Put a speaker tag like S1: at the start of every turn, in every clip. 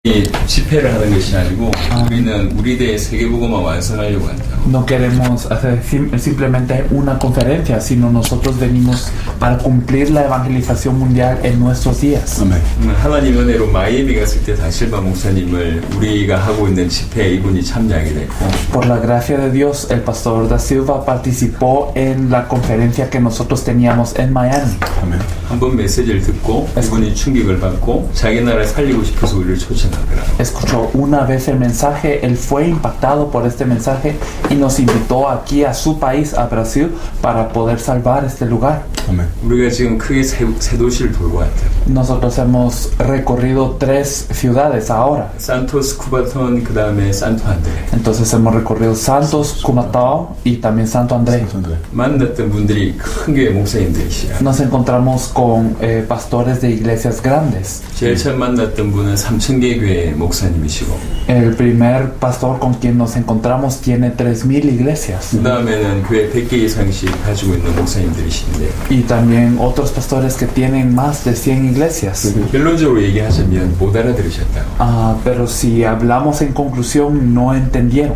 S1: 집회를 하는 것이 아니고 우리는 우리 대의 세계복음화 완성하려고 한다.
S2: No queremos hacer simplemente una conferencia, sino nosotros venimos para cumplir la evangelización mundial en nuestros días.
S1: 아멘. 하나님 은혜로 마이애미 갔을 때 다실바 목사님을 우리가 하고 있는 집회에 이분이 참여하게 됐고.
S2: Por la gracia de Dios, el pastor Da Silva participó en la conferencia que nosotros teníamos en Miami.
S1: 아멘. 한번 메시지를 듣고 이분이 충격을 받고 자기 나라 살리고 싶어서 우리를 초청하더라고요.
S2: Escuchó una vez el mensaje, él fue impactado por este mensaje y nos invitó aquí a su país, a Brasil, para poder salvar este lugar.
S1: 아멘. 우리가 지금 크게 세 도시를 돌고 왔다.
S2: Nosotros hemos recorrido 3 ciudades ahora.
S1: 산토스, 쿠바톤, 그 다음에 산토 안드레.
S2: Entonces hemos recorrido Santos, Cumatao y también Santo André.
S1: 만났던 분들이 큰 교회 목사님들이시야.
S2: Nos encontramos con pastores de iglesias grandes.
S1: 제일 처음 만났던 분은 3,000개 교회 목사님이시고.
S2: El primer pastor con quien nos encontramos tiene 3,000 iglesias.
S1: 그 다음에는 교회 100개 이상씩 가지고 있는 목사님들이신데.
S2: Y también otros pastores que tienen más de 100 iglesias.
S1: 결론적으로 얘기하자면 못 알아들으셨다고.
S2: Pero si hablamos en conclusión, no entendieron.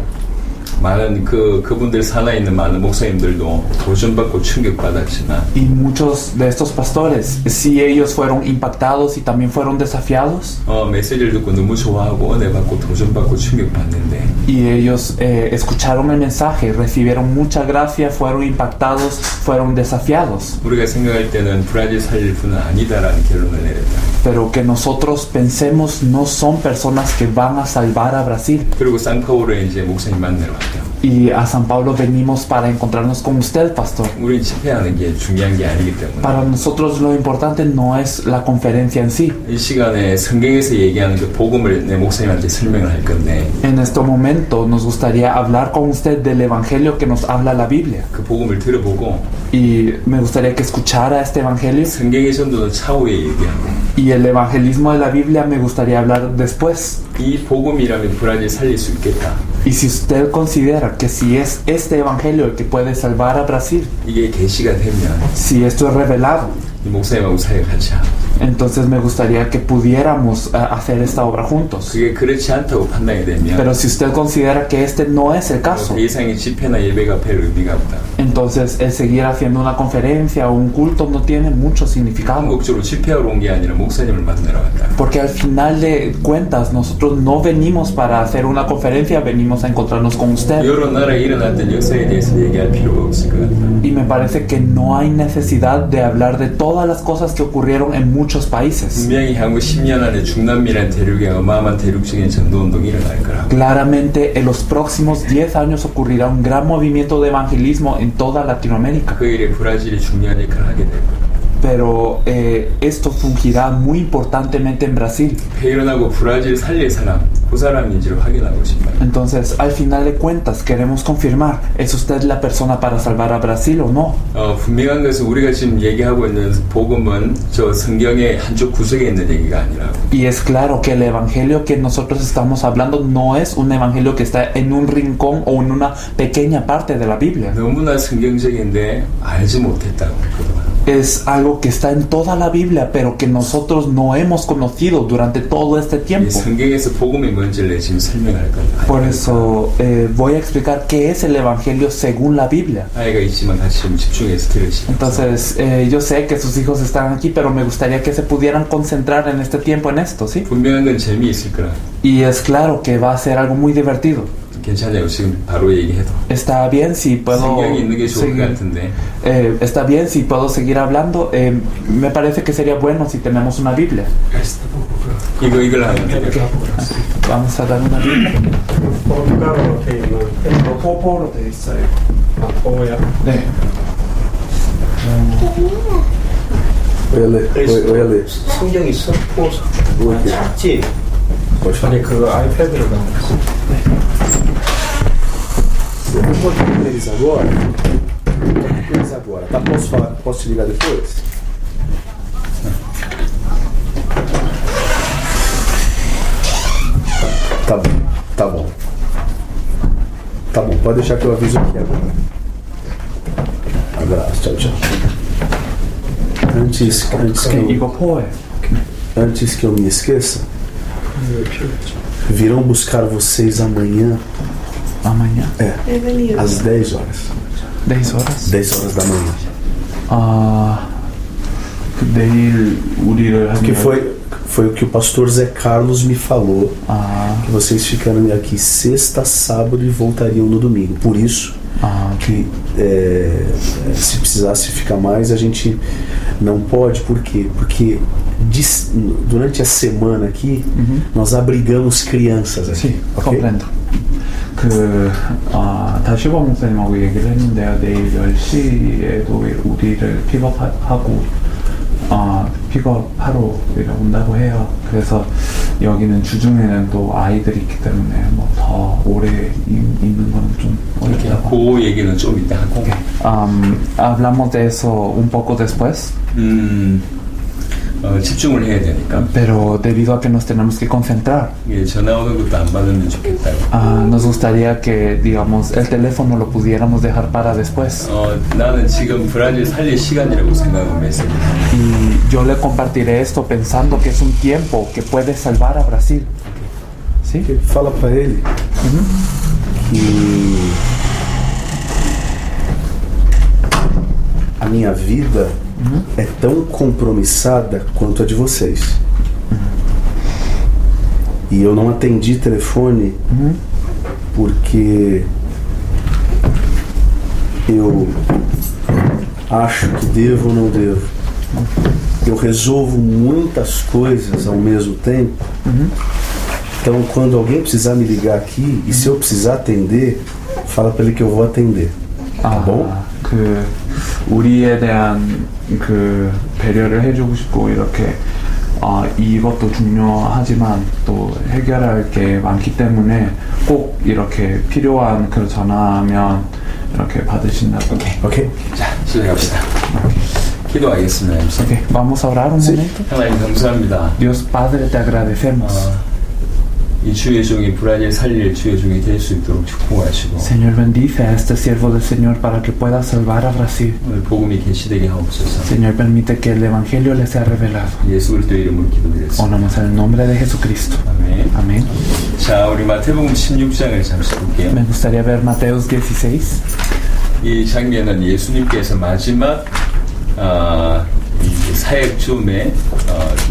S1: 많은 그분들 산하에 있는 많은 목사님들도 도전받고 충격받았지만
S2: Y muchos de estos pastores, sí, ellos fueron impactados y también fueron desafiados.
S1: 메시지를 듣고 너무 좋아하고 은혜 받고 도전받고 충격받는데
S2: Y ellos escucharon el mensaje, recibieron mucha gracia, fueron impactados, fueron desafiados.
S1: 우리가 생각할 때는 브라질 살릴 분은 아니다라는 결론을 내렸다.
S2: Pero que nosotros pensemos no son personas que van a salvar a Brasil.
S1: 그리고 상파울에 이제 목사님 만나러 왔다.
S2: Y a San Pablo venimos para encontrarnos con usted, pastor.
S1: 우리 집회하는 게 중요한 게 아니기 때문에.
S2: Para nosotros lo importante no es la conferencia en sí.
S1: 이 시간에 성경에서 얘기하는 그 복음을 내 목사님한테 설명을 할 건데.
S2: En este momento nos gustaría hablar con usted del evangelio que nos habla la Biblia.
S1: 그 복음을 들어보고.
S2: Y me gustaría que escuchara este evangelio.
S1: 성경의 전도는 차후에 얘기하고.
S2: Y el evangelismo de la Biblia me gustaría hablar después.
S1: 이 복음이라면 브라질 살릴 수 있겠다.
S2: Y si usted considera que si es este evangelio el que puede salvar a Brasil,
S1: 이게 계시가 되면,
S2: si esto es revelado,
S1: 이 목사님하고 사역 같이 하고.
S2: entonces me gustaría que pudiéramos hacer esta obra juntos.
S1: 그게 그렇지 않다고 판단이 되면,
S2: pero si usted considera que este no es el caso,
S1: 그 이상의 집회나 예배가 별 의미가 없다.
S2: entonces el seguir haciendo una conferencia o un culto no tiene mucho significado.
S1: 궁극적으로 집회하러 온 게 아니라 목사님을 만나러 왔다.
S2: Porque al final de cuentas nosotros no venimos para hacer una conferencia, venimos a encontrarnos con usted.
S1: 여러 나라에 일어났던 역사에 대해서 얘기할 필요가 없을 것 같다.
S2: Y me parece que no hay necesidad de hablar de todas las cosas que ocurrieron en muchos países.
S1: 분명히 향후 10년 안에 중남미란 대륙에 어마어마한 대륙적인 전도운동이 일어날 거라.
S2: Claramente en los próximos 10 años ocurrirá un gran movimiento de evangelismo en toda Latinoamérica.
S1: 그 일에 브라질이 중요한 역할을 하게 될 거라.
S2: Pero esto fungirá muy importantemente en Brasil.
S1: 일어나고 브라질 살릴 사람, 그 사람인지를 확인하고 싶어요.
S2: Entonces, al final de cuentas, queremos confirmar, ¿es usted la persona para salvar a Brasil o no?
S1: 분명한 것은 우리가 지금 얘기하고 있는 복음은 저 성경의 한쪽 구석에 있는 얘기가 아니라고.
S2: Y es claro que el evangelio que nosotros estamos hablando no es un evangelio que está en un rincón o en una pequeña parte de la Biblia.
S1: 너무나 성경적인데 알지 못했다고 그동안.
S2: Es algo que está en toda la Biblia, pero que nosotros no hemos conocido durante todo este tiempo.
S1: 성경에서 복음이 뭔지를 지금 설명할 거다.
S2: Por eso voy a explicar qué es el evangelio según la Biblia.
S1: 아이가 있지만 같이 좀 집중해서 들으시죠.
S2: Entonces, yo sé que sus hijos están aquí, pero me gustaría que se pudieran concentrar en este tiempo en esto, ¿sí?
S1: 분명한 건 재미있을 거라.
S2: Y es claro que va a ser algo muy divertido.
S1: 괜찮아요. 지금 바로 얘기해도.
S2: Está bien si puedo
S1: 성경이 있는 게 좋을 것 같은데.
S2: Está bien si puedo seguir hablando. Me parece que sería bueno si tenemos una Biblia.
S1: 이걸 하면 돼요.
S2: Vamos a dar una Biblia.
S3: 포포로 돼 있어요. 포야.
S2: 네.
S3: Olha ler. 성경이 서포 작지. 아니 그거 아이패드로 나온 거.
S4: Eu vou pôr com eles agora. Com eles agora, tá? Posso te ligar depois? Tá bom. Tá bom, pode deixar que eu aviso aqui agora. Abraço, tchau, tchau. Antes que eu me esqueça, Virão buscar vocês amanhã
S2: Amanhã,
S4: às 10 horas.
S2: 10 horas.
S4: 10 horas da manhã.
S2: 내일 우리를
S4: Que foi o que o pastor Zé Carlos me falou. Que vocês ficariam aqui sexta, sábado e voltariam no domingo. Por isso que se precisasse ficar mais, a gente não pode. Por quê? Porque durante a semana aqui nós abrigamos crianças aqui.
S2: sim, comprendo. 다 시바 목사님하고 얘기를 했는데요. 내일 10시에도 우리를 픽업하고 픽업하러 온다고 해요. 그래서 여기는 주중에는 또 아이들이 있기 때문에 뭐 더 오래 있는 건 좀 어렵다고.
S1: 그 얘기는 좀 이따 하고.
S2: Hablamos de eso un poco después.
S1: 집중을 해야 되니까.
S2: Pero debido a que nos tenemos que concentrar,
S1: 전화 오는 것도 안 받으면 좋겠다고.
S2: nos gustaría que, digamos, el teléfono lo pudiéramos dejar para después.
S1: 나는 지금 브라질 살릴 시간이라고 생각하고 있습니다.
S2: Y yo le compartiré esto pensando que es un tiempo que puede salvar a Brasil. ¿Sí?
S4: Fala para ele que a minha vida é tão compromissada quanto a de vocês. E eu não atendi telefone porque eu acho que devo ou não devo. Eu resolvo muitas coisas ao mesmo tempo. Então, quando alguém precisar me ligar aqui, e se eu precisar atender, fala para ele que eu vou atender. Tá bom?
S2: 우리에 대한 배려를 해주고 싶고 이렇게 이것도 중요하지만 또 해결할 게 많기 때문에 꼭 이렇게 필요한 전화하면 이렇게 받으신다고.
S1: 오케이. 자, 시작합시다. 기도하겠습니다.
S2: Okay, vamos a orar un momento.
S1: 하나님 감사합니다.
S2: Dios Padre, te agradecemos.
S1: 이 주의 종이 브라질 살릴 주의 종이 될 수 있도록 축복하시고
S2: Señor, bendice a este siervo del Señor para que pueda salvar a Brasil.
S1: 오늘 복음이 계시되게 하옵소서.
S2: Señor, permite que el Evangelio le sea revelado.
S1: 예수 그리스도 이름으로 기도드렸습니다.
S2: Oramos en el nombre de Jesucristo.
S1: 아멘.
S2: Amén.
S1: 자, 우리 마태복음 16장을 잠시 볼게요.
S2: Me gustaría ver Mateos 16.
S1: 이 장면은 예수님께서 마지막 이 사역 중에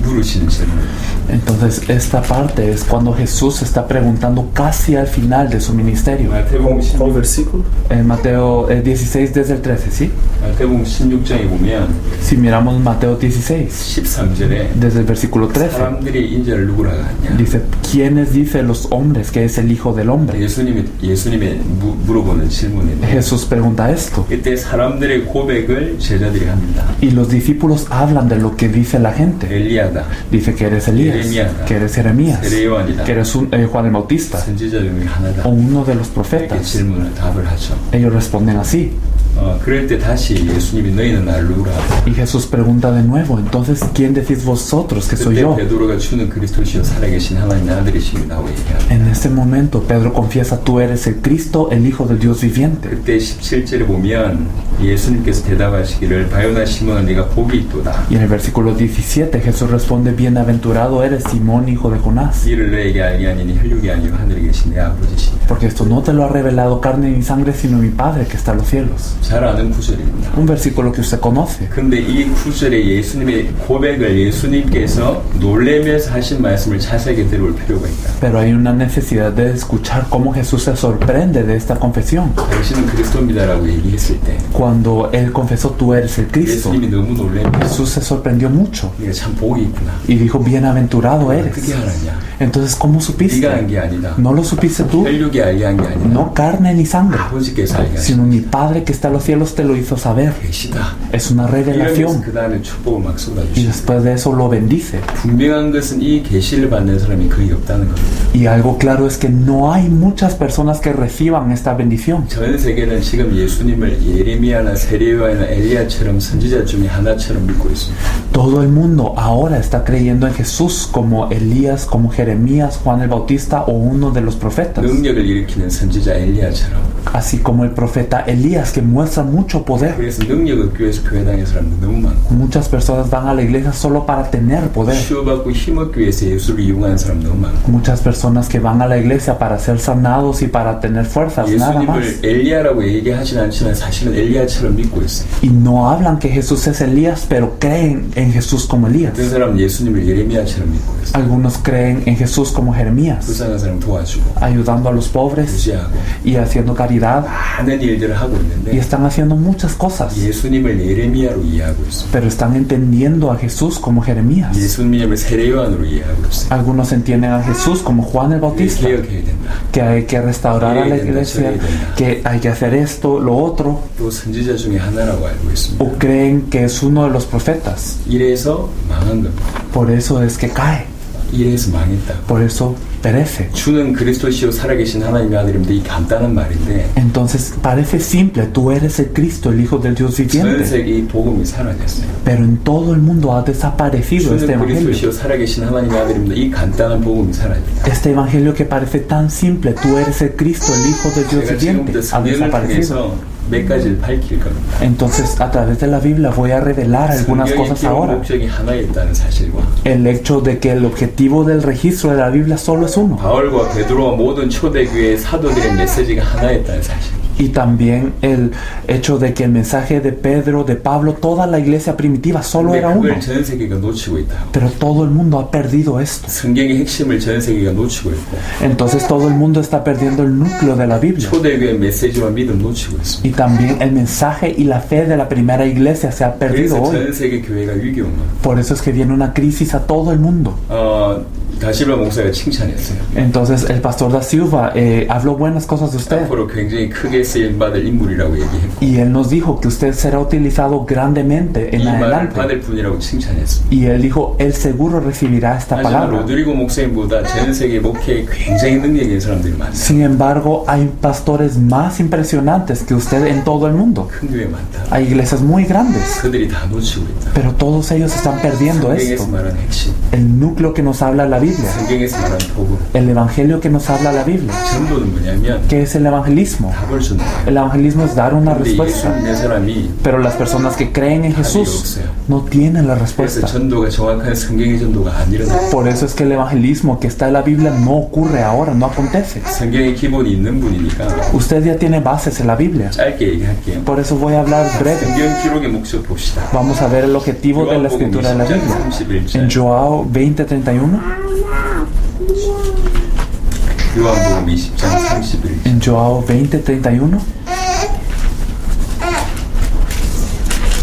S1: 물으시는 질문입니다.
S2: Entonces, esta parte es cuando Jesús está preguntando casi al final de su ministerio.
S1: 마태복음
S4: Qual versículo?
S2: Mateo 16 desde el 13, ¿sí?
S1: 마태복음 16장에 보면
S2: Si miramos Mateo 16,
S1: 13절에
S2: desde el versículo 13,
S1: 사람들이 인자를 누구라고 하냐?
S2: dice, ¿quiénes dicen los hombres que es el Hijo del Hombre?
S1: 예수님이 물어보는 질문인데
S2: Jesús pregunta esto.
S1: 이때 사람들의 고백을 제자들이 합니다.
S2: Y los discípulos hablan de lo que dice la gente.
S1: 엘리야다,
S2: Dice que eres Elías, que eres Jeremías,
S1: 요한이다,
S2: que eres Juan el Bautista
S1: 선지자 중에 하나다.
S2: o uno de los
S1: 이렇게
S2: profetas.
S1: 질문을 답을 하죠.
S2: Ellos responden así.
S1: 그럴 때 다시 예수님이 너희는 나를 누구라?
S2: Y Jesús pregunta de nuevo, entonces, ¿quién decís vosotros que soy
S1: 그때
S2: yo?
S1: 베드로가 주는 그리스도시요 살아계신 하나님의 아들이십니다고 얘기합니다.
S2: En este momento, Pedro confiesa, tú eres el Cristo, el Hijo del Dios viviente.
S1: 그때 17절에 보면 예수님께서 대답하시기를 바요나 시몬아 네가 복이 있도다.
S2: Y en el versículo 17, Jesús responde, bienaventurado eres Simón, hijo de Jonás,
S1: 이를 너에게 알게 하니니 혈육이 아니요 하늘에 계신 내 아버지시니라.
S2: porque esto no te lo ha revelado carne ni sangre, sino mi Padre que está en los cielos.
S1: 잘 아는 구절입니다.
S2: Un versículo que usted conoce.
S1: 근데 이 구절에 예수님의 고백을 예수님께서 놀라면서 하신 말씀을 자세하게 들어볼 필요가 있다.
S2: Pero hay una necesidad de escuchar cómo Jesús se sorprende de esta confesión.
S1: 당신은 그리스도입니다라고 얘기했을 때
S2: Cuando Él confesó, tú eres el Cristo,
S1: 예수님이 너무 놀라면서
S2: Jesús se sorprendió mucho
S1: 네가 참 복이 있구나.
S2: y dijo, bienaventurado
S1: 어떻게
S2: eres.
S1: 알았냐?
S2: Entonces, ¿cómo
S1: 네가 한
S2: supiste?
S1: 게 아니다.
S2: No lo supiste tú,
S1: 혈육이 알게 한 게 아니다.
S2: no carne ni sangre,
S1: 아버지께서 알게 하신
S2: sino mi Padre que está en los cielos te lo hizo saber.
S1: 계시다.
S2: Es una
S1: 이러면서
S2: revelación.
S1: 그 다음에 축복을 막
S2: Y
S1: 쏟아주시다.
S2: después de eso lo bendice.
S1: 분명한 것은 이 계시를 받는 사람이 거의 없다는 겁니다.
S2: Y algo claro es que no hay muchas personas que reciban esta bendición.
S1: 전 세계는 지금 예수님을 예레미야나 세례요한이나 엘리야처럼 선지자 중에 하나처럼 믿고 있습니다.
S2: Todo el mundo ahora está creyendo en Jesús como Elías, como Jeremías, Juan el Bautista o uno de los profetas.
S1: 능력을 일으키는 선지자 엘리야처럼
S2: así como el profeta Elías, que muestra mucho poder.
S1: 그래서 능력 얻기 위해서 교회 다니는 사람들 너무 많고
S2: Muchas personas van a la iglesia solo para tener poder.
S1: 치유받고 힘 얻기 위해서 예수를 이용하는 사람 너무 많고
S2: Muchas personas que van a la iglesia para ser sanados y para tener fuerzas, nada más.
S1: 예수님을 엘리야라고 얘기하진 않지만 사실은 엘리야처럼 믿고 있어요.
S2: Y no hablan que Jesús es Elías, pero creen en Jesús como Elías.
S1: 어떤 사람은 예수님을 예레미야처럼 믿고 있어요.
S2: Algunos creen en Jesús como Jeremías,
S1: 불쌍한 사람 도와주고
S2: ayudando a los pobres
S1: 구제하고
S2: y haciendo caridad,
S1: 많은 일들을 하고
S2: y
S1: 있는데
S2: están haciendo muchas cosas,
S1: 예수님을 예레미야로 이해하고 있어요.
S2: pero están entendiendo a Jesús como Jeremías.
S1: 예수님을 세례요한으로 이해하고 있어요.
S2: Algunos entienden a Jesús como Juan el Bautista,
S1: 개혁해야 된다.
S2: que hay que restaurar a la iglesia, que hay que hacer esto, lo otro,
S1: 또 선지자 중에 하나라고 알고 있습니다.
S2: o creen que es uno de los profetas.
S1: 이래서 망한 겁니다.
S2: Por eso es que cae,
S1: 이래서 망했다.
S2: por eso perece.
S1: 주는 그리스도시요 살아계신 하나님의 아들입니다. 이 간단한 말인데
S2: Entonces parece simple, tú eres el Cristo, el Hijo del Dios
S1: 전
S2: viviente,
S1: 세계 이 복음이 사라졌어요.
S2: pero en todo el mundo ha desaparecido este
S1: 주는
S2: evangelio.
S1: 그리스도시요 살아계신 하나님의 아들입니다. 이 간단한 복음이 사라졌다.
S2: Este evangelio que parece tan simple, tú eres el Cristo, el Hijo del Dios
S1: 제가
S2: viviente,
S1: 지금부터
S2: ha
S1: 성경을
S2: desaparecido.
S1: 통해서 몇 가지를 밝힐 겁니다.
S2: Entonces, a través de la Biblia voy a revelar algunas
S1: 성경의
S2: cosas
S1: 기록
S2: ahora.
S1: 목적이 하나였다는 사실과
S2: El hecho de que el objetivo del registro de la Biblia solo es uno.
S1: 바울과 베드로와 모든 초대교회 사도들의 메시지가 하나였다는 사실.
S2: Y también el hecho de que el mensaje de Pedro, de Pablo, toda la iglesia primitiva solo
S1: 근데
S2: era uno.
S1: 그걸 전 세계가 놓치고 있다.
S2: Pero todo el mundo ha perdido esto.
S1: 성경의 핵심을 전 세계가 놓치고 있고
S2: Entonces todo el mundo está perdiendo el núcleo de la Biblia.
S1: 초대교회 메시지와 믿음 놓치고 있습니다.
S2: Y también el mensaje y la fe de la primera iglesia se ha perdido
S1: 그래서
S2: hoy.
S1: 전 세계 교회가 위기 온 겁니다.
S2: Por eso es que viene una crisis a todo el mundo.
S1: 다시바 목사가 칭찬했어요.
S2: Entonces el pastor da Silva habló buenas cosas de usted.
S1: 앞으로 굉장히 크게 쓰임받을 인물이라고 얘기했고
S2: Y él nos dijo que usted será utilizado grandemente
S1: 이
S2: en
S1: 말을
S2: adelante.
S1: 받을 분이라고 칭찬했습니다.
S2: Y él dijo, él seguro recibirá esta
S1: 하지만
S2: palabra.
S1: 로드리고 목사님보다 전 세계 목회에 굉장히 능력 있는 사람들이 많습니다.
S2: Sin embargo, hay pastores más impresionantes que usted en todo el mundo.
S1: 큰 교회 많다.
S2: Hay iglesias muy grandes,
S1: 그들이 다 놓치고 있다.
S2: pero todos ellos están perdiendo
S1: 성경에서
S2: esto.
S1: 말하는 핵심,
S2: El núcleo que nos habla la Biblia,
S1: 성경에서 말하는 복음,
S2: el evangelio que nos habla la Biblia.
S1: 전도는 뭐냐면
S2: ¿Qué es el evangelismo?
S1: 답을 주는 거예요.
S2: El evangelismo es dar una
S1: 근데 예수
S2: respuesta,
S1: 믿는 사람이
S2: pero las personas que creen en Jesús no tienen la
S1: 그래서
S2: respuesta.
S1: 전도가 정확한 성경의 전도가 안 일어나요.
S2: Por eso es que el evangelismo que está en la Biblia no ocurre ahora, no acontece.
S1: 성경의 기본이 있는 분이니까
S2: Usted ya tiene bases en la Biblia.
S1: 짧게 얘기할게요.
S2: Por eso voy a hablar breve.
S1: 성경 기록의 목적 봅시다.
S2: Vamos a ver el objetivo de la escritura de la Biblia. En Joao 20:31.
S1: 요한복음 20장 31절.
S2: En Joao 20:31.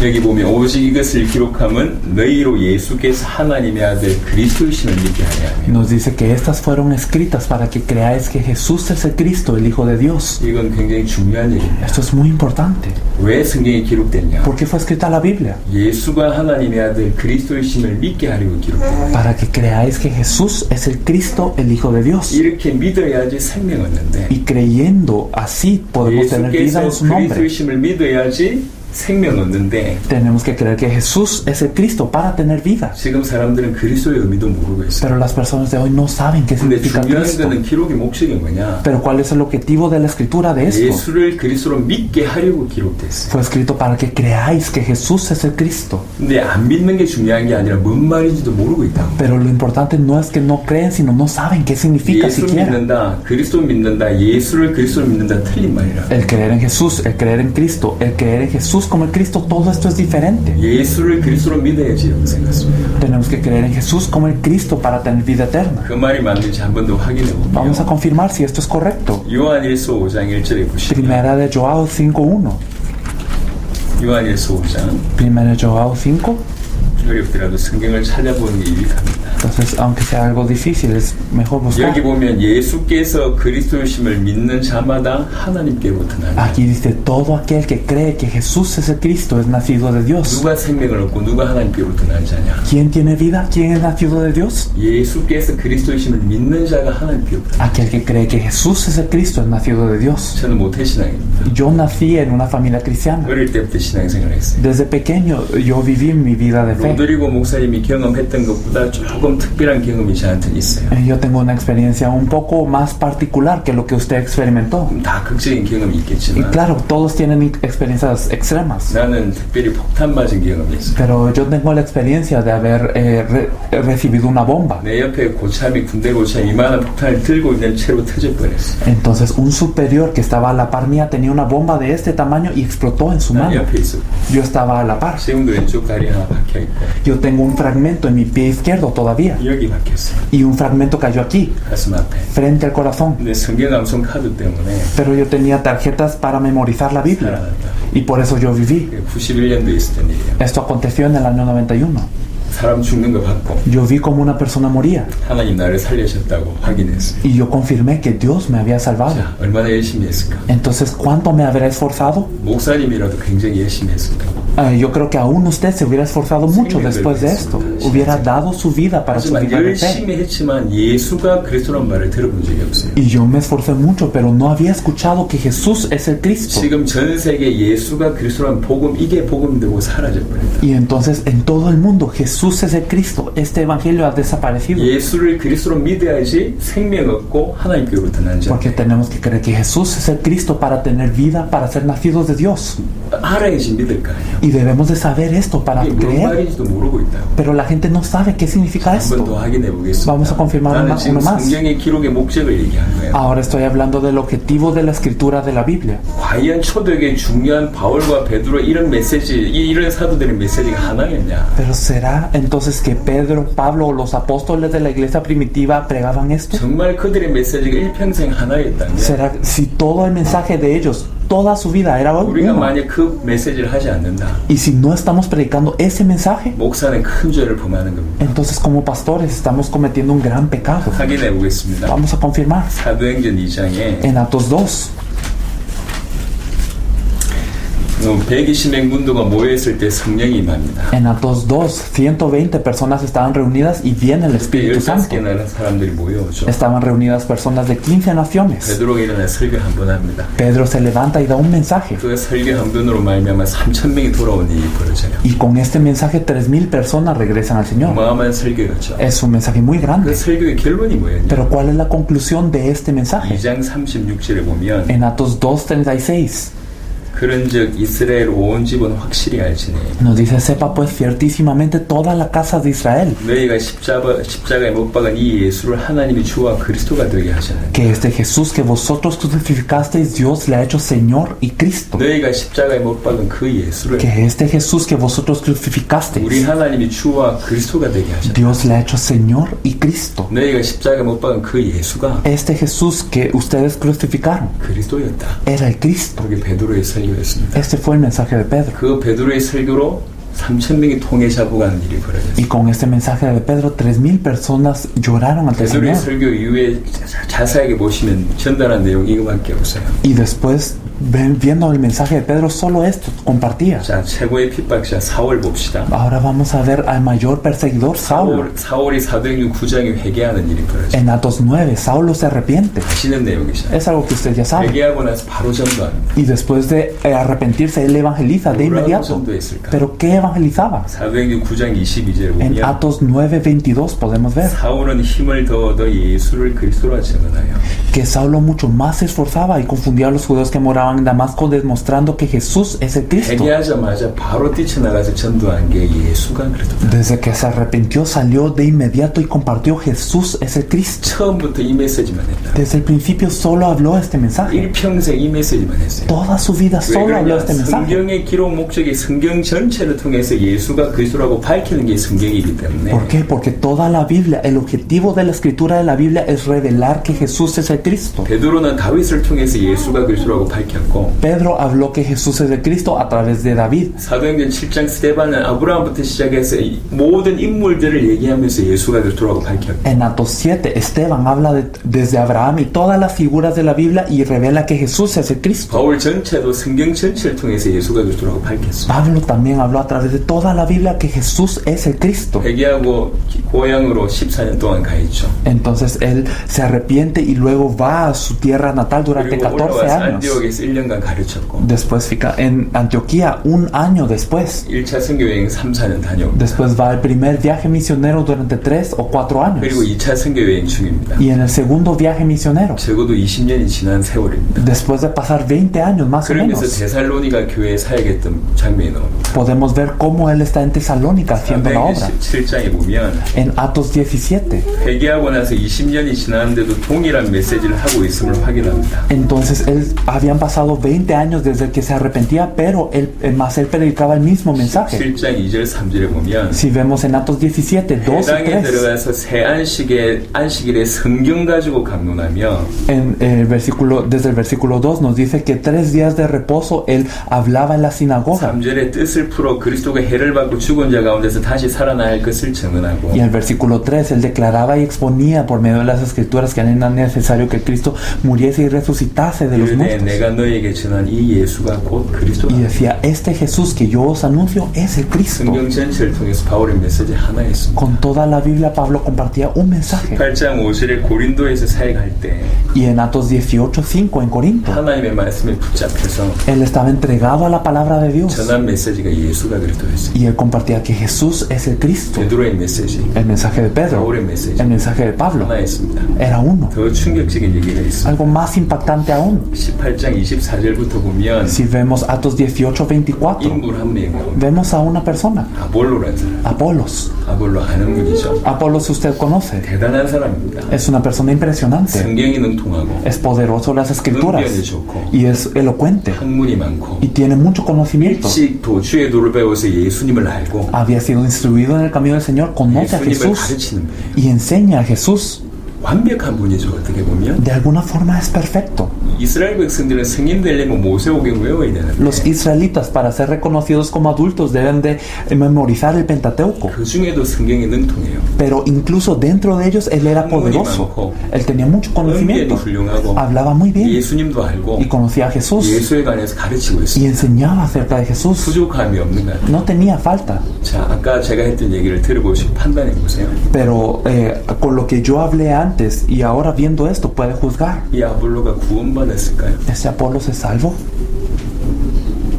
S1: 여기 보면 오직 이것을 기록함은 너희로 예수께서 하나님의 아들 그리스도이심을 믿게 하려 함이요.
S2: Nos dice que estas fueron escritas para que creáis que Jesús es el Cristo, el Hijo de Dios.
S1: 이건 굉장히 중요한 얘기입니다.
S2: Esto es muy importante.
S1: 왜 성경이 기록됐냐?
S2: ¿Por qué fue escrita la Biblia?
S1: 예수가 하나님의 아들 그리스도이심을 믿게 하려고 기록됩니다.
S2: Para que creáis que Jesús es el Cristo, el Hijo de Dios.
S1: 이렇게 믿어야지 생명 얻는데
S2: Y creyendo así podemos tener vida
S1: 예수께서
S2: en su nombre.
S1: 그리스도이심을 믿어야지 생명 얻는데
S2: Tenemos que creer que Jesús es el Cristo para tener vida.
S1: 지금 사람들은 그리스도의 의미도 모르고 있어요.
S2: Pero las personas de hoy no saben qué
S1: 근데
S2: significa
S1: 중요한
S2: Cristo.
S1: 거는 기록의 목적이 뭐냐?
S2: Pero ¿cuál es el objetivo de la escritura de esto?
S1: 예수를 그리스도로 믿게 하려고 기록됐어요.
S2: Fue escrito para que creáis que Jesús es el Cristo.
S1: 근데 안 믿는 게 중요한 게 아니라 뭔 말인지도 모르고 있다고.
S2: Pero lo importante no es que no creen, sino no saben qué significa
S1: 예수
S2: siquiera.
S1: 믿는다, 그리스도 믿는다, 예수를 그리스도로 믿는다 틀린 말이라.
S2: El creer en Jesús, el creer en Cristo, el creer en Jesús como el Cristo, todo esto es diferente.
S1: 예수를 그리스도로 믿어야지 영생 같습니다.
S2: Tenemos que creer en Jesús como el Cristo para tener vida eterna.
S1: 그 말이 맞는지 한 번 더 확인해
S2: Vamos a
S1: 보면
S2: confirmar si esto es correcto.
S1: 요한일서 5장 1절에 보시면
S2: Primera de Joao 5:1.
S1: 요한일서 5장
S2: Primera de Joao 5.
S1: 어렵더라도 성경을 찾아보는 게 유익합니다.
S2: Entonces, aunque sea algo difícil, es mejor buscar.
S1: 여기 보면 예수께서 그리스도이심을 믿는 자마다 하나님께로부터 나니
S2: Aquí dice, todo aquel que cree que Jesús es el Cristo es nacido de Dios.
S1: 누가 생명을 얻고 누가 하나님께로부터 난 자냐?
S2: ¿Quién tiene vida? ¿Quién es nacido de Dios?
S1: 예수께서 그리스도이심을 믿는 자가 하나님께로부터.
S2: Aquel que cree que Jesús es el Cristo es nacido de Dios.
S1: 저는 모태신앙입니다.
S2: Yo nací en una familia cristiana.
S1: 어릴 때부터 신앙생활을 했어요.
S2: Desde pequeño yo viví mi vida de fe.
S1: 로드리고 목사님이 경험했던 것보다 조금 특별한 경험이 저한테는 있어요.
S2: Yo tengo una experiencia un poco más particular que lo que usted experimentó.
S1: 다 극적인 경험이
S2: Y
S1: 있겠지만
S2: claro, todos tienen experiencias extremas.
S1: 나는 특별히 폭탄 맞은 경험이 있어요.
S2: Pero yo tengo la experiencia de haber recibido una bomba.
S1: 내 옆에 고참이 군대 고참이 이만한 폭탄을 들고 있는 채로 터질 뻔했어.
S2: Entonces un superior que estaba a la par mía tenía una bomba de este tamaño y explotó en su
S1: 난
S2: mano.
S1: 옆에 있었고
S2: Yo estaba a la par.
S1: 지금도 왼쪽 다리 하나 박혀 있고
S2: Yo tengo un fragmento en mi pie izquierdo todavía.
S1: 여기 박혔어요.
S2: Y un fragmento cayó aquí,
S1: 가슴 앞에.
S2: frente al corazón.
S1: 근데 성경 암송 카드 때문에
S2: Pero yo tenía tarjetas para memorizar la Biblia.
S1: 살아났다.
S2: Y por eso yo viví.
S1: 91년도에 있었던 일이에요.
S2: Esto aconteció en el año 91.
S1: 사람 죽는 거 봤고
S2: Yo vi como una persona moría.
S1: 하나님 나를 살리셨다고 확인했어요.
S2: Y yo confirmé que Dios me había salvado.
S1: 자, 얼마나 열심히 했을까?
S2: Entonces, ¿cuánto me habré esforzado?
S1: 목사님이라도 굉장히 열심히 했을 거고.
S2: Yo creo que aún usted se hubiera esforzado mucho después de esto. Hubiera dado su vida para su
S1: 하지만
S2: vida de fe.
S1: 열심히 했지만 예수가 그리스도라는 말을 들어본 적이 없어요.
S2: Y yo me esforcé mucho, pero no había escuchado que Jesús es el Cristo.
S1: 지금 전 세계 예수가 그리스도라는 복음 이게 복음 되고 사라져 버렸다.
S2: Y entonces en todo el mundo Jesús es el Cristo. Este evangelio ha desaparecido.
S1: 예수를 그리스도로 믿어야지 생명 얻고 하나님께로부터 난 자.
S2: Porque tenemos que creer que Jesús es el Cristo para tener vida, para ser nacidos de Dios.
S1: 알아야지 믿을 거 아니에요.
S2: Y debemos de saber esto para
S1: 이게 뭔
S2: creer.
S1: 말인지도 모르고 있다고.
S2: Pero la gente no sabe qué significa
S1: 한 번 더
S2: esto.
S1: 확인해 보겠습니다.
S2: Vamos a confirmar
S1: 나는
S2: uno
S1: 지금
S2: más.
S1: 성경의 기록의 목적을 얘기하는 거예요.
S2: Ahora estoy hablando del objetivo de la escritura de la Biblia.
S1: 과연 초대교회 중요한 바울과 베드로 이런 메시지, 이런 사도들의 메시지가 하나였냐?
S2: Pero ¿será entonces que Pedro, Pablo o los apóstoles de la iglesia primitiva pregaban esto?
S1: 정말 그들의 메시지가 일평생 하나였다면
S2: ¿Será si todo el mensaje de ellos, toda su vida era
S1: 우리가
S2: uno?
S1: 만약 그 메시지를 하지 않는다.
S2: Y si no estamos predicando ese mensaje,
S1: 목사는 큰 죄를 범하는 겁니다.
S2: entonces como pastores estamos cometiendo un gran pecado.
S1: 확인해 보겠습니다.
S2: Vamos a confirmar.
S1: 사도행전 2장에
S2: En Actos 2,
S1: 120명 문도가 모여있을 때 성령이 임합니다.
S2: en Actos 2, 120 personas estaban reunidas y viene el Espíritu Santo.
S1: 15개 나라 사람들이 모여오죠.
S2: Estaban reunidas personas de 15 naciones.
S1: 베드로가 일어나 설교 한 번 합니다.
S2: Pedro se levanta y da un mensaje.
S1: 그 설교 한 번으로 말미암아 3,000명이 돌아온 일이 벌어져요.
S2: Y con este mensaje 3,000 personas regresan al Señor.
S1: 어마어마한 설교였죠.
S2: Es un mensaje muy
S1: 그
S2: grande.
S1: 설교의 결론이 뭐였냐?
S2: Pero ¿cuál es la conclusión de este mensaje?
S1: 2장 36절에 보면
S2: En Actos 2:36
S1: 그런즉 이스라엘 온 집은 확실히 알지니
S2: nos dice: sepa pues ciertísimamente toda la casa de Israel
S1: 너희가 십자가에 못 박은 이 예수를 하나님이 주와 그리스도가 되게 하셨느니라.
S2: que este Jesús que vosotros crucificasteis, Dios le ha hecho Señor y Cristo.
S1: 너희가 십자가에 못 박은 그 예수를
S2: Que este Jesús que vosotros
S1: 우리
S2: crucificasteis,
S1: 하나님이 주와 그리스도가 되게 하셨다.
S2: Dios le ha hecho Señor y Cristo.
S1: 너희가 십자가에 못 박은 그 예수가
S2: Este Jesús que ustedes crucificaron
S1: 그리스도였다.
S2: era el Cristo.
S1: 그게 베드로의 설교였습니다.
S2: Este fue el mensaje de Pedro.
S1: 그 베드로의 설교로 3,000명이 통에 잡아가는 일이 벌어졌어요.
S2: Y con este mensaje de Pedro, 3,000 personas lloraron ante el
S1: 베드로의
S2: Señor.
S1: 설교 이후에 자세하게 보시면 전달한 내용 이거밖에 없어요.
S2: Y después, viendo el mensaje de Pedro, solo esto compartía.
S1: 자, 최고의 핍박자 사울 봅시다.
S2: Ahora vamos a ver al mayor perseguidor, Saulo.
S1: 사울이 사도행전 9장에 회개하는 일이 벌어져요.
S2: En Atos 9, Saulo se arrepiente.
S1: 아시는 내용이죠.
S2: Es algo que usted ya sabe.
S1: 회개하고 나서 바로 전도합니다.
S2: Y después de arrepentirse, él evangeliza de
S1: 뭐라고
S2: inmediato.
S1: 전도했을까?
S2: ¿Pero qué evangelizaba?
S1: 사도행전 9장 22절에
S2: En
S1: 보면
S2: Atos 9:22 podemos ver
S1: 사울은 힘을 더 얻어 예수를 그리스도라 증언하여
S2: que Saulo mucho más se esforzaba y confundía a los judíos que moraban en Damasco, demostrando que Jesús es el Cristo.
S1: 회개하자마자 바로 뛰쳐나가서 전도한 게 예수가 그리스도다.
S2: Desde que se arrepintió, salió de inmediato y compartió: Jesús es el Cristo.
S1: 처음부터 이 메시지만 했다.
S2: Desde el principio solo habló este mensaje.
S1: 일평생 이 메시지만 했어요.
S2: Toda su vida
S1: 왜
S2: solo habló
S1: 그러냐?
S2: este mensaje.
S1: 성경의 기록 목적이 성경 전체를 통해서 예수가 그리스도라고 밝히는 게 성경이기 때문에
S2: ¿Por qué? Porque toda la Biblia, el objetivo de la escritura de la Biblia es revelar que Jesús es el Cristo.
S1: 베드로는 다윗을 통해서 예수가 그리스도라고 밝혔고
S2: Pedro habló que Jesús es el Cristo a través de David.
S1: 사도행전 7장 스데반은 아브라함부터 시작해서 이 모든 인물들을 얘기하면서 예수가 그리스도라고 밝혔고
S2: En Atos 7, Esteban habla desde Abraham y todas las figuras de la Biblia y revela que Jesús es el Cristo.
S1: 바울 전체도 성경 전체를 통해서 예수가 그리스도라고 밝혔어.
S2: Pablo también habló a través de toda la Biblia que Jesús es el Cristo.
S1: 회개하고 고향으로 14년 동안 가 있죠.
S2: Entonces él se arrepiente y luego va a su tierra natal durante
S1: 그리고
S2: 14
S1: 올라와서
S2: años.
S1: 안디옥에서 1년간 가르쳤고
S2: Después fica en Antioquía un año después.
S1: 1차 선교여행 3, 4년 다녀옵니다.
S2: Después va al primer viaje misionero durante 3 o 4 años.
S1: 그리고 2차 선교여행 중입니다.
S2: Y en el segundo viaje misionero,
S1: 적어도 20년이 지난 세월입니다.
S2: después de pasar 20 años más o
S1: 그러면서
S2: menos,
S1: 데살로니가 교회에 사역했던 장면이 나옵니다.
S2: podemos ver cómo él está en Tesalónica haciendo la obra.
S1: 17장에 보면
S2: En Atos 17.
S1: 회개하고 나서 20년이 지났는데도 동일한 메시지를 하고 있음을 확인합니다.
S2: Entonces habían pasado 20 años desde que se arrepentía, pero él predicaba el mismo mensaje.
S1: 7장 2절 3절에 보면
S2: Si vemos en Atos 17, 2 y
S1: 회당에
S2: 3,
S1: 들어가서 새 안식일에 성경 가지고 강론하며
S2: desde el versículo 2 nos dice que 3 días de reposo él hablaba en la sinagoga.
S1: 3절에 뜻을 풀어 그리스도가 해를 받고 죽은 자 가운데서 다시 살아나야 할 것을 증언하고
S2: Y en el versículo 3 él declaraba y exponía por medio de las escrituras que era necesario que Cristo muriese y resucitase de los
S1: 이르되
S2: muertos.
S1: 내가 너에게 전한 이 예수가 곧 그리스도다.
S2: Y decía, este Jesús que yo os anuncio es el Cristo.
S1: 성경 전체를 통해서 바울의 메시지 하나였습니다.
S2: Con toda la Biblia Pablo compartía un mensaje.
S1: 8장 5절에 고린도에서 사역할 때
S2: Y en Atos 18:5 en Corinto,
S1: 하나님의 말씀에 붙잡혀서
S2: él estaba entregado a la palabra de Dios.
S1: 전한 메시지가 예수가 그리스도였어요.
S2: Y él compartía que Jesús es el Cristo.
S1: 베드로의 메시지,
S2: El mensaje de Pedro,
S1: 바울의 메시지
S2: el mensaje de Pablo,
S1: 하나였습니다.
S2: era uno.
S1: 더 충격적인 얘기가 있습니다.
S2: Algo más impactante aún.
S1: 18장 24절부터 보면
S2: Si vemos Atos 18:24,
S1: 인물 한 명이 나옵니다.
S2: vemos a una persona,
S1: 아볼로라는 사람.
S2: Apolos.
S1: 아볼로 아는 분이죠.
S2: Apolos usted conoce.
S1: 대단한 사람입니다.
S2: Es una persona impresionante.
S1: 성경이 능통하고
S2: Es poderoso en las escrituras.
S1: 응변이 좋고
S2: Y es elocuente.
S1: 학문이 많고
S2: Y tiene mucho conocimiento.
S1: 일찍 도주의 도를 배워서 예수님을 알고
S2: Había sido instruido en el camino del Señor, conoce a
S1: 예수님을
S2: Jesús
S1: 가르치는 분이에요.
S2: y enseña a Jesús.
S1: 완벽한 분이죠. 어떻게 보면
S2: De alguna forma es perfecto.
S1: 이스라엘 백성들은 승인 되려면 모세오경 외워야 되는데
S2: Los israelitas, para ser reconocidos como adultos, deben de memorizar el Pentateuco.
S1: 그 중에도 성경이 능통해요.
S2: Pero incluso dentro de ellos él era poderoso. Él tenía mucho
S1: 은변이
S2: conocimiento.
S1: 훌륭하고
S2: Hablaba muy bien
S1: 예수님도 알고
S2: y conocía a Jesús
S1: 예수에 관해서 가르치고
S2: y
S1: 있습니다.
S2: enseñaba acerca de Jesús.
S1: 부족함이 없는 것 같아요.
S2: No tenía falta.
S1: 자, 아까 제가 했던 얘기를 들어보시고 판단해 보세요.
S2: Pero con lo que yo hablé antes y ahora viendo esto puede juzgar.
S1: 이 아볼로가 구원받았을까요?
S2: ¿Este Apolos es salvo?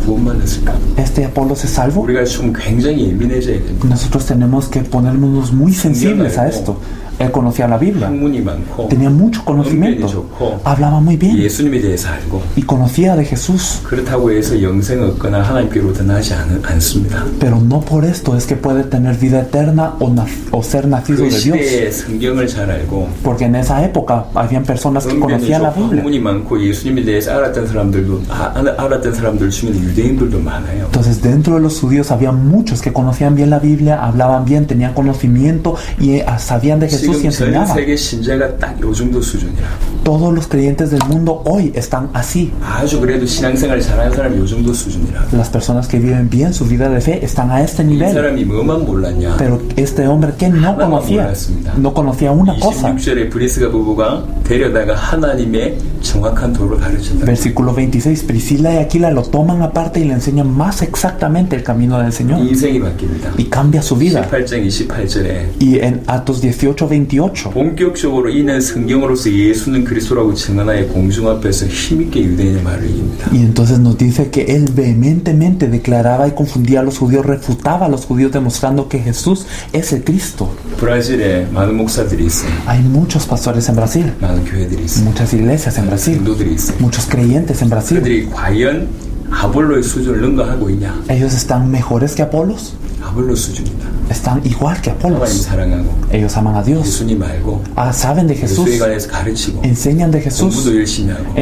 S1: 구원받았을까?
S2: ¿Este Apolos es salvo?
S1: 우리가 좀 굉장히 예민해져야 됩니다.
S2: Nosotros tenemos que ponernos muy sensibles a esto. Él conocía la Biblia,
S1: 학문이 많고
S2: tenía mucho
S1: 은변이
S2: conocimiento,
S1: 좋고
S2: hablaba muy bien
S1: 예수님에 대해서 알고
S2: y conocía de Jesús.
S1: 그렇다고 해서 영생 얻거나 하나님께로부터 나지 않습니다.
S2: Pero no por esto es que puede tener vida eterna o ser nacido
S1: 그
S2: de Dios.
S1: 시대에 성경을 잘 알고
S2: Porque en esa época habían personas que
S1: 은변이
S2: conocían la
S1: 좋고
S2: Biblia.
S1: 학문이 많고 예수님에 대해서 알았던 사람들 중에는 유대인들도 많아요.
S2: Entonces dentro de los judíos había muchos que conocían bien la Biblia, hablaban bien, tenían conocimiento y sabían de Jesús y
S1: 지금 전
S2: enseñaban.
S1: 세계 신자가 딱 요 정도 수준이야.
S2: Todos los creyentes del mundo hoy están así.
S1: 아주 그래도 신앙생활 잘하는 사람이 요 정도 수준이라.
S2: Las personas que viven bien su vida de fe están a este
S1: 이
S2: nivel.
S1: 사람이 뭐만 몰랐냐?
S2: Pero este hombre que no conocía una cosa.
S1: 26절에 브리스가 부부가 데려다가 하나님의 정확한 도를 가르친다.
S2: Versículo 26, Priscila y Aquila lo toman aparte y le enseñan más exactamente el camino del Señor.
S1: 인생이 바뀝니다.
S2: Y cambia su vida.
S1: 18장 28절에
S2: Y en Atos 18:28,
S1: 본격적으로 이는 성경으로서 예수는 그리스도라고 증언하여 공중 앞에서 힘있게 유대인의 말을 이깁니다.
S2: y entonces nos dice que él vehementemente declaraba y confundía a los judíos, refutaba a los judíos demostrando que Jesús es el Cristo.
S1: 브라질에 많은 목사들이 있어요.
S2: Hay muchos pastores en Brasil,
S1: 많은 교회들이 있어요.
S2: muchas iglesias en Brasil,
S1: 성도들이 있어요.
S2: muchos creyentes en Brasil.
S1: 그들이 과연 아볼로의 수준을 능가하고 있냐?
S2: ¿Ellos están mejores que Apolos?
S1: 아볼로 수준이다.
S2: Están igual que
S1: 하나님
S2: Apolos.
S1: 사랑하고
S2: Ellos aman a Dios,
S1: 예수님 알고
S2: saben de Jesús,
S1: 예수에 관해서 가르치고
S2: enseñan de Jesús,
S1: 공부도 열심히 하고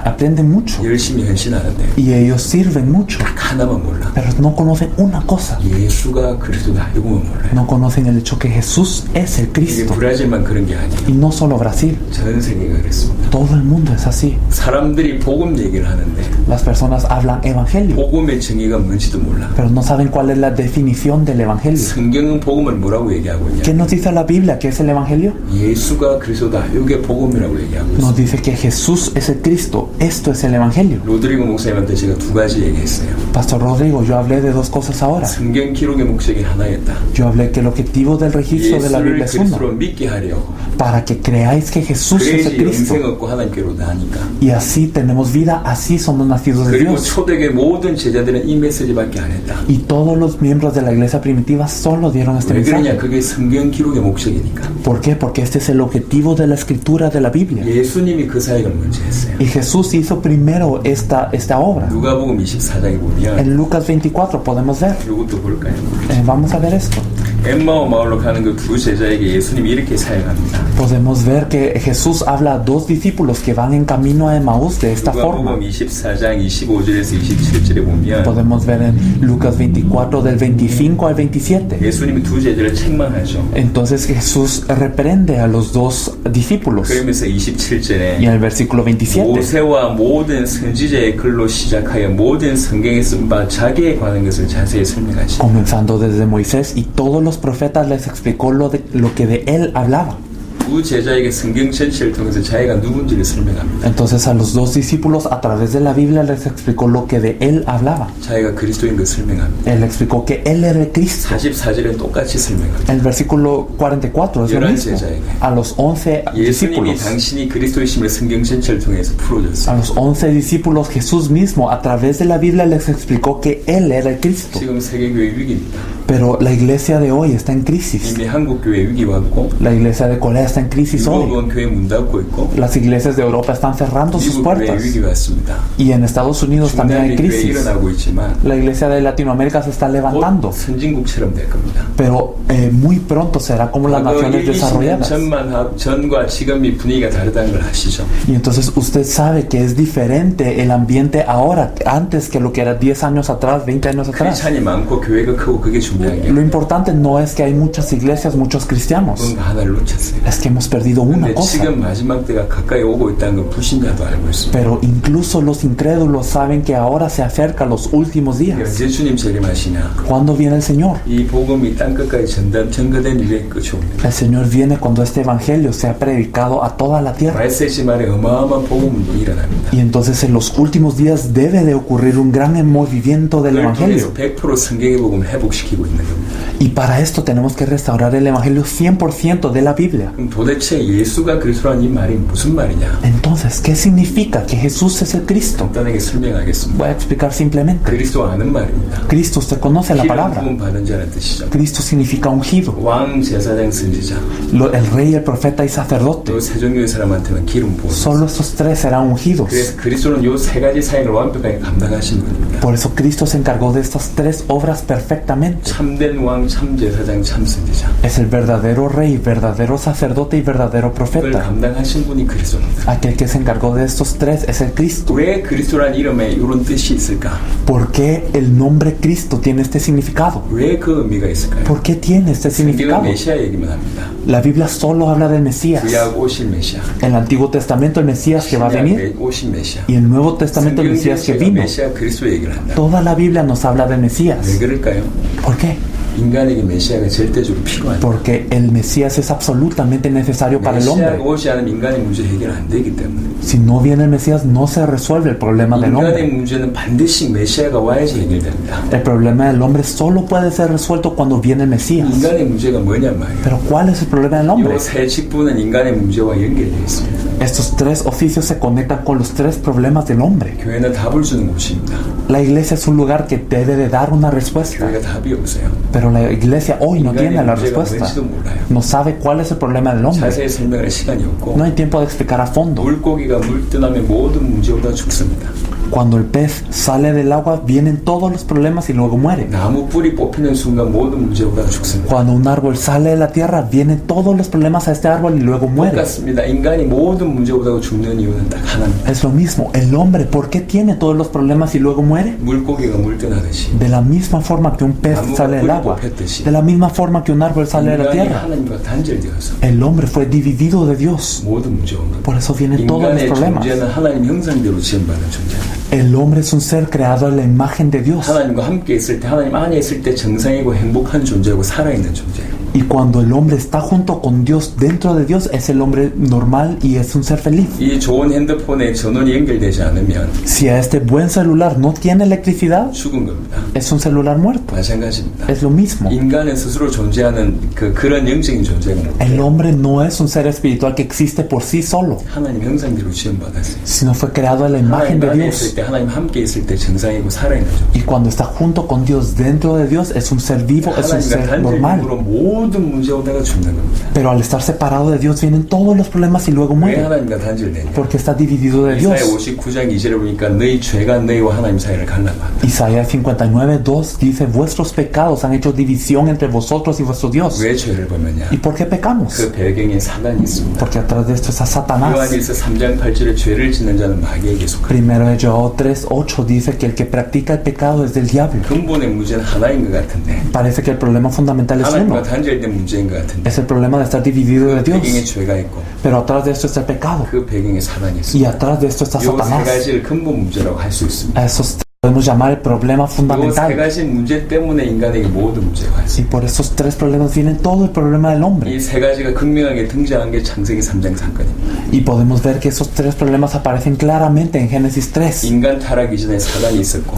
S2: aprenden mucho
S1: 열심히 헌신하는데
S2: y ellos sirven mucho,
S1: 딱 하나만 몰라.
S2: pero no conocen una cosa.
S1: 예수가 그리스도다. 이거만 몰라요.
S2: No conocen el hecho que Jesús es el
S1: 이게
S2: Cristo.
S1: 브라질만 그런 게
S2: Y
S1: 아니에요.
S2: no solo Brasil,
S1: 전 세계가 그랬습니다.
S2: todo el mundo es así.
S1: 사람들이 복음 얘기를 하는데
S2: Las personas hablan evangelio,
S1: 복음의 정의가 뭔지도 몰라.
S2: pero no saben cuál es la definición del evangelio.
S1: 성경은 복음을 뭐라고 얘기하고 있냐?
S2: ¿Qué nos dice la Biblia? ¿Qué es el Evangelio?
S1: 예수가 그리스도다. 이게 복음이라고 얘기하고 있어요.
S2: Nos dice que Jesús es el Cristo. Esto es el Evangelio.
S1: 로드리고 목사님한테 제가 두 가지 얘기했어요.
S2: Pastor Rodrigo, yo hablé de dos cosas ahora.
S1: 성경 기록의 목적이 하나였다.
S2: Yo hablé que el objetivo del registro de la
S1: 예수를
S2: Biblia es uno.
S1: 그리스도로 믿게 하려고.
S2: Para que creáis que Jesús es el
S1: 그래야지
S2: Cristo.
S1: 영생 얻고 하나님께로 나니까.
S2: Y así tenemos vida, así somos nacidos de
S1: 그리고
S2: Dios.
S1: 초대교회 모든 제자들은 이 메시지밖에 안 했다.
S2: Y todos los miembros de la iglesia primitiva solo dieron este
S1: 왜 그러냐?
S2: mensaje.
S1: 그게 성경 기록의 목적이니까.
S2: ¿Por qué? Porque este es el objetivo de la escritura de la Biblia.
S1: 예수님이 그 사역을 먼저 했어요.
S2: Y Jesús hizo primero esta obra.
S1: 누가복음 24장에 보면
S2: En Lucas 24 podemos ver.
S1: 이것도 볼까요?
S2: Vamos a ver esto.
S1: 엠마오 마을로 가는 그 두 제자에게 예수님이 이렇게 사역합니다.
S2: Podemos ver que Jesús habla a dos discípulos que van en camino a Emaús de esta forma.
S1: 누가복음 24장 25절에서 27절에 보면
S2: Podemos ver en Lucas 24 del 25 al 27.
S1: 예수님이 두 제자를 책망하죠.
S2: Entonces Jesús reprende a los dos discípulos.
S1: 그러면서 27절에
S2: Y en el versículo 27
S1: 모세와 모든 선지자의 글로 시작하여 모든 성경에 쓴 바 자기에 관한 것을 자세히 설명하시죠.
S2: comenzando desde Moisés y todos los profetas les explicó lo que de él hablaba.
S1: 두 제자에게 성경 전체를 통해서 자기가 누군지를 설명합니다.
S2: Entonces a los dos discípulos a través de la Biblia les explicó lo que de él hablaba.
S1: 자기가 그리스도인 걸 설명합니다.
S2: Él explicó que él era el Cristo.
S1: 44절은 똑같이 설명합니다.
S2: El versículo 44 es lo mismo.
S1: 제자에게.
S2: A los 11
S1: 예수님이
S2: discípulos.
S1: 당신이 그리스도이심을 성경 전체를 통해서
S2: A
S1: 풀어줬어요.
S2: los 11 discípulos Jesús mismo a través de la Biblia les explicó que él era el Cristo.
S1: 지금 세계교회 위기입니다.
S2: Pero la iglesia de hoy está en crisis.
S1: 이미 한국교회 위기 왔고
S2: La iglesia de Corea está en crisis hoy.
S1: 유럽은 교회 문 닫고 있고
S2: Las iglesias de Europa están cerrando sus
S1: 미국 교회
S2: puertas.
S1: 위기 왔습니다.
S2: Y en Estados Unidos también hay
S1: 중남미 교회
S2: crisis.
S1: 일어나고 있지만
S2: La iglesia de Latinoamérica se está levantando.
S1: 곧 선진국처럼 될 겁니다.
S2: Pero muy pronto será como las
S1: 과거
S2: naciones
S1: 20년
S2: desarrolladas.
S1: 전과 지금이 분위기가 다르다는 걸 아시죠?
S2: Y entonces usted sabe que es diferente el ambiente ahora, antes que lo que era 10 años atrás, 20 años atrás.
S1: 크리스찬이 많고 교회가 크고 그게 중요한 게
S2: Lo importante no es que hay muchas iglesias, muchos cristianos.
S1: 뭔가 하나를 놓쳤어요.
S2: Es que hemos perdido una
S1: 근데
S2: cosa.
S1: 지금 마지막 때가 가까이 오고 있다는 걸 불신자도 알고 있습니다.
S2: Pero incluso los incrédulos saben que ahora se acercan los últimos días.
S1: 언제 주님 재림하시냐?
S2: ¿Cuándo viene el Señor?
S1: 이 복음이 땅끝까지 전가된 일의 끝이 옵니다.
S2: El Señor viene cuando este evangelio sea predicado a toda la tierra.
S1: 말세지 말에 어마어마한 복음운동이 일어납니다.
S2: Y entonces en los últimos días debe de ocurrir un gran movimiento del
S1: 그걸 통해서
S2: evangelio.
S1: 100% 성경의 복음을 회복시키고 있는 겁니다.
S2: Y para esto tenemos que restaurar el evangelio 100% de la Biblia.
S1: 그럼 도대체 예수가 그리스도라는 이 말이 무슨 말이냐?
S2: Entonces, ¿qué significa que Jesús es el Cristo?
S1: 간단하게 설명하겠습니다.
S2: Voy a explicar simplemente.
S1: 그리스도 아는 말입니다.
S2: Cristo, usted conoce la
S1: 기름
S2: palabra.
S1: 부음 받은 자라는 뜻이죠.
S2: Cristo significa ungido.
S1: 왕, 제사장, 선지자.
S2: El rey, el profeta y sacerdote.
S1: 또 세 종류의 사람한테는 기름 부음.
S2: Solo estos tres serán ungidos.
S1: 그래서 그리스도는 요 세 가지 사역을 완벽하게 감당하신 분입니다.
S2: Por eso Cristo se encargó de estas tres obras perfectamente.
S1: 참된 왕, 참 제사장, 참 선지자.
S2: Es el verdadero rey, verdadero sacerdote y verdadero
S1: 그걸
S2: profeta.
S1: 감당하신 분이 그리스도입니다.
S2: Aquel que se encargó de estos tres es el Cristo.
S1: 왜 그리스도라는 이름에 이런 뜻이 있을까?
S2: ¿Por qué el nombre Cristo tiene este significado?
S1: 왜 그 의미가 있을까요?
S2: ¿Por qué tiene este
S1: 성경은
S2: significado?
S1: 메시아 얘기만 합니다.
S2: La Biblia solo habla del Mesías.
S1: 구약 오실 메시아.
S2: En el Antiguo Testamento el Mesías que va a venir
S1: 오신 메시아.
S2: y el Nuevo Testamento el Mesías que vino.
S1: 메시아 그리스도 얘기를 한다.
S2: Toda la Biblia nos habla del Mesías.
S1: 왜 그럴까요?
S2: ¿Por qué?
S1: 인간에게 메시아가 절대적으로 필요하다.
S2: Porque el Mesías es absolutamente necesario para el
S1: 메시아가
S2: hombre.
S1: 오지 않으면 인간의 문제 해결 안 되기 때문에
S2: Si no viene el Mesías no se resuelve el problema del
S1: 인간의
S2: hombre.
S1: 문제는 반드시 메시아가 와야지 해결됩니다.
S2: El problema del hombre solo puede ser resuelto cuando viene el Mesías.
S1: 인간의 문제가 뭐냔 말이에요.
S2: Pero ¿cuál es el problema del hombre?
S1: 이 세 직분은 인간의 문제와 연결되어 있습니다.
S2: Estos tres oficios se conectan con los tres problemas del hombre.
S1: 교회는 답을 주는 곳입니다.
S2: La iglesia es un lugar que debe de dar una respuesta.
S1: 교회가 답이 없어요.
S2: Pero la iglesia hoy no tiene la respuesta.
S1: 뭔지도 몰라요.
S2: No sabe cuál es el problema del hombre.
S1: 자세히 설명할 시간이 없고
S2: No hay tiempo de explicar a fondo.
S1: 물고기가 물 떠나면 모든 문제보다 죽습니다.
S2: Cuando el pez sale del agua, vienen todos los problemas y luego muere.
S1: 나무 뿌리 뽑히는 순간 모든 문제보다 죽습니다.
S2: Cuando un árbol sale de la tierra, vienen todos los problemas a este árbol y luego muere.
S1: 똑같습니다. 인간이 모든 문제보다 죽는 이유는 딱 하나입니다.
S2: Es lo mismo. El hombre, ¿por qué tiene todos los problemas y luego muere?
S1: 물고기가 물 떠나듯이
S2: De la misma forma que un pez sale del agua. De la misma forma que un árbol sale de la
S1: 인간이
S2: tierra.
S1: 하나님과 단절되어서
S2: El hombre fue dividido de Dios.
S1: 모든 문제가 옵니다.
S2: Por eso vienen todos los
S1: 인간의
S2: problemas.
S1: 존재는 하나님 형상대로 지음받은 존재입니다.
S2: El hombre es un ser creado a la imagen de Dios.
S1: 하나님과 함께 있을 때, 하나님 안에 있을 때 정상이고 행복한 존재고 살아있는 존재예요.
S2: Y cuando el hombre está junto con Dios, dentro de Dios, es el hombre normal y es un ser feliz.
S1: 이 좋은 핸드폰에 전원이 연결되지 않으면
S2: Si a este buen celular no tiene electricidad,
S1: 죽은 겁니다.
S2: es un celular muerto.
S1: 마찬가지입니다.
S2: Es lo mismo.
S1: 인간은 스스로 존재하는 그런 영적인 존재가
S2: El
S1: 없고
S2: hombre no es un ser espiritual que existe por sí solo,
S1: 하나님 형상대로 지음받았어요.
S2: sino fue creado a la imagen
S1: 하나님
S2: de
S1: 안에
S2: Dios.
S1: 있을 때, 하나님 함께 있을 때 정상이고 살아있는 존재.
S2: Y cuando está junto con Dios, dentro de Dios, es un ser vivo, es un
S1: 하나님과
S2: ser normal.
S1: 단절됨으로 모든 문제 오다가 죽는 겁니다.
S2: Pero al estar separado de Dios vienen todos los problemas y luego
S1: 왜
S2: muere.
S1: 하나님과 단절되냐?
S2: Porque está dividido de
S1: 이사야
S2: Dios.
S1: 59장 2절에 보니까 너희 죄가 너희와 하나님 사이를 갈라놨다.
S2: Isaías 59:2 dice: vuestros pecados han hecho división entre vosotros y vuestro Dios.
S1: 왜 죄를 범했냐?
S2: ¿Y por qué pecamos?
S1: 그 배경에 사단이 있습니다.
S2: Porque atrás de esto está Satanás.
S1: 요한일서 3장 8절에 죄를 짓는 자는 마귀에게 속합니다.
S2: Primero de João 3:8 dice que el que practica el pecado es del diablo.
S1: 근본의 문제는 하나인 것 같은데
S2: Parece que el problema fundamental es
S1: 하나님과
S2: uno.
S1: 단절된 문제인 것 같은데
S2: Es el problema de estar dividido de
S1: 배경에
S2: Dios.
S1: 죄가 있고
S2: Pero atrás de esto está el pecado.
S1: 그 배경에 사단이
S2: Y
S1: 있습니다.
S2: atrás de esto está
S1: 요 세
S2: Satanás.
S1: 가지를 근본 문제라고 할 수 있습니다.
S2: A esos podemos llamar el problema
S1: 요 세
S2: fundamental.
S1: 가지 문제 때문에 인간에게 모든 문제가
S2: Y
S1: 있습니다.
S2: por esos tres problemas viene todo el problema del hombre.
S1: 이 세 가지가 극명하게 등장한 게 창세기 3장 사건입니다.
S2: Y podemos ver que esos tres problemas aparecen claramente en Génesis 3.
S1: 인간 타락 이전에 사단이 있었고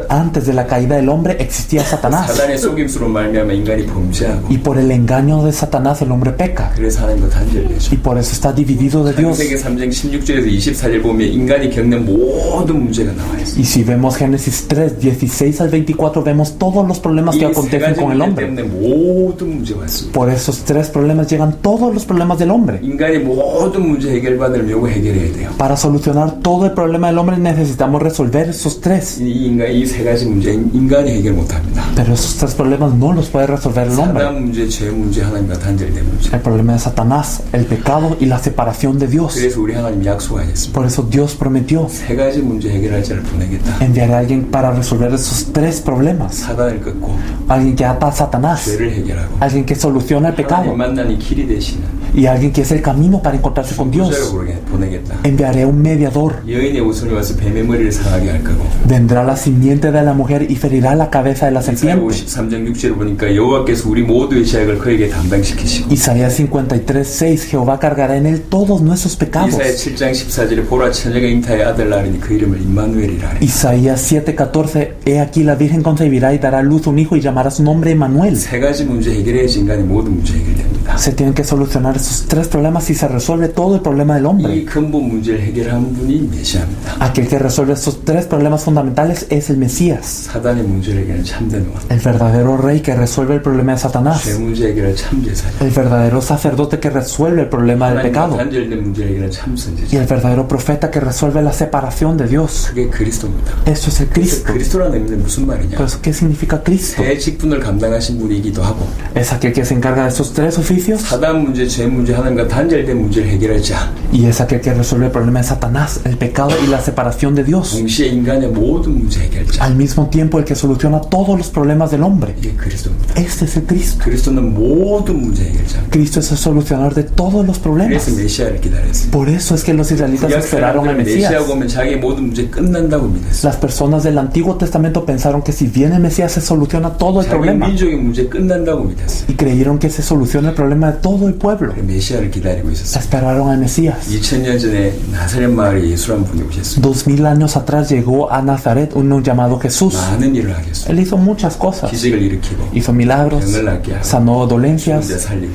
S2: Antes de la caída del hombre existía Satanás.
S1: 사단의 속임수로 말미암아 인간이 범죄하고
S2: Y por el engaño de Satanás el hombre peca.
S1: 그래서 하나님과 단절되죠.
S2: Y por eso está dividido de Dios.
S1: 창세기 3장 16절에서 24절 보면 인간이 겪는 모든 문제가 나와 있어요.
S2: Y si vemos Génesis 3, 16 al 24, vemos todos los problemas que
S1: 이 세
S2: acontecen
S1: 가지
S2: con el
S1: 문제
S2: hombre.
S1: 때문에 모든 문제가 왔습니다.
S2: Por esos tres problemas llegan todos los problemas del hombre.
S1: 인간이 모든 문제 해결받으려면 요거 해결해야 돼요.
S2: Para solucionar todo el problema del hombre necesitamos resolver esos tres.
S1: 이 세 가지 문제 인간이 해결 못합니다.
S2: Pero esos tres problemas no los puede resolver el hombre.
S1: 사단 문제, 죄 문제, 하나님과 단절된 문제.
S2: El problema de Satanás, el pecado y la separación de Dios.
S1: 그래서 우리 하나님 약속하셨습니다.
S2: Por eso Dios prometió:
S1: 세 가지 문제 해결할 자를 보내겠다.
S2: enviaré a alguien para resolver esos tres problemas.
S1: 사단을 끊고
S2: Alguien que ata a Satanás,
S1: 죄를 해결하고
S2: alguien que soluciona el pecado
S1: 하나님 만나는 길이 되시는
S2: y alguien que es el camino para encontrarse con
S1: 부자를
S2: Dios.
S1: 보내겠다.
S2: Enviaré un mediador.
S1: 여인의 우선이 와서 뱀의 머리를 상하게 할 거고.
S2: Vendrá la simiente de la mujer y ferirá la cabeza de la
S1: 이사야
S2: serpiente.
S1: 53장 6절을 보니까 여호와께서 우리 모두의 죄악을 그에게 담당시키시고
S2: Isaías 53:6 Jehová cargará en él todos nuestros pecados.
S1: 이사야 7장 14절에 보라 처녀가 잉타의 아들 낳으니 그 이름을 임마누엘이라 하니.
S2: Isaías 7:14 He aquí la virgen concebirá y dará a luz un hijo y llamará su nombre Emmanuel.
S1: 세 가지 문제 해결해야지 인간의 모든 문제 해결됩니다.
S2: Se tienen que solucionar esos tres problemas y se resuelve todo el problema del
S1: 이
S2: hombre.
S1: 근본 문제를 해결한 분이 메시아입니다.
S2: Aquel que resuelve esos tres problemas fundamentales es el Mesías,
S1: 사단의 문제를 해결하는 참된 왕.
S2: el verdadero rey que resuelve el problema de
S1: 죄
S2: Satanás,
S1: 문제 해결할 참제사장.
S2: el verdadero sacerdote que resuelve el problema del
S1: 하나님과
S2: pecado
S1: 단절된 문제를 해결하는
S2: y
S1: 참선제자.
S2: el verdadero profeta que resuelve la separación de Dios.
S1: 그게 그리스도입니다.
S2: Eso es el Cristo.
S1: 그리스도라는 의미는 무슨 말이냐?
S2: Por eso, ¿qué significa Cristo?
S1: 세 직분을 감당하신 분이기도 하고
S2: Es aquel que se encarga de esos tres oficios
S1: 사단 문제, 죄 문제, 하나님과 단절된 문제를 해결할 자.
S2: y es aquel que resuelve el problema de Satanás, el pecado y la separación de Dios.
S1: 동시에 인간의 모든 문제 해결자.
S2: Al mismo tiempo, el que soluciona todos los problemas del hombre.
S1: 이게 그리스도입니다.
S2: Este es el Cristo.
S1: 그리스도는 모든 문제 해결자.
S2: Cristo es el solucionador de todos los problemas.
S1: 그래서 메시아를 기다렸습니다.
S2: Por eso es que los israelitas
S1: 구약
S2: esperaron al
S1: 사람들은
S2: Mesías.
S1: 메시아가 오면 자기의 모든 문제 끝난다고 믿었어요.
S2: Las personas del Antiguo Testamento pensaron que si viene el Mesías se soluciona todo el
S1: 자기
S2: problema
S1: 민족의 문제 끝난다고 믿었어요.
S2: y creyeron que se soluciona el problema de todo el pueblo.
S1: 메시아를 기다리고 있었어요.
S2: Esperaron al Mesías.
S1: 2000년 전에 나사렛 마을에 예수라는 분이 오셨습니다.
S2: 2000 años atrás llegó a Nazaret uno llamado Jesús.
S1: 많은 일을 하겠어요.
S2: Él hizo muchas cosas.
S1: 기적을 일으키고
S2: Hizo milagros,
S1: 병을 낫게 하고
S2: sanó dolencias
S1: 죽은 자 살리고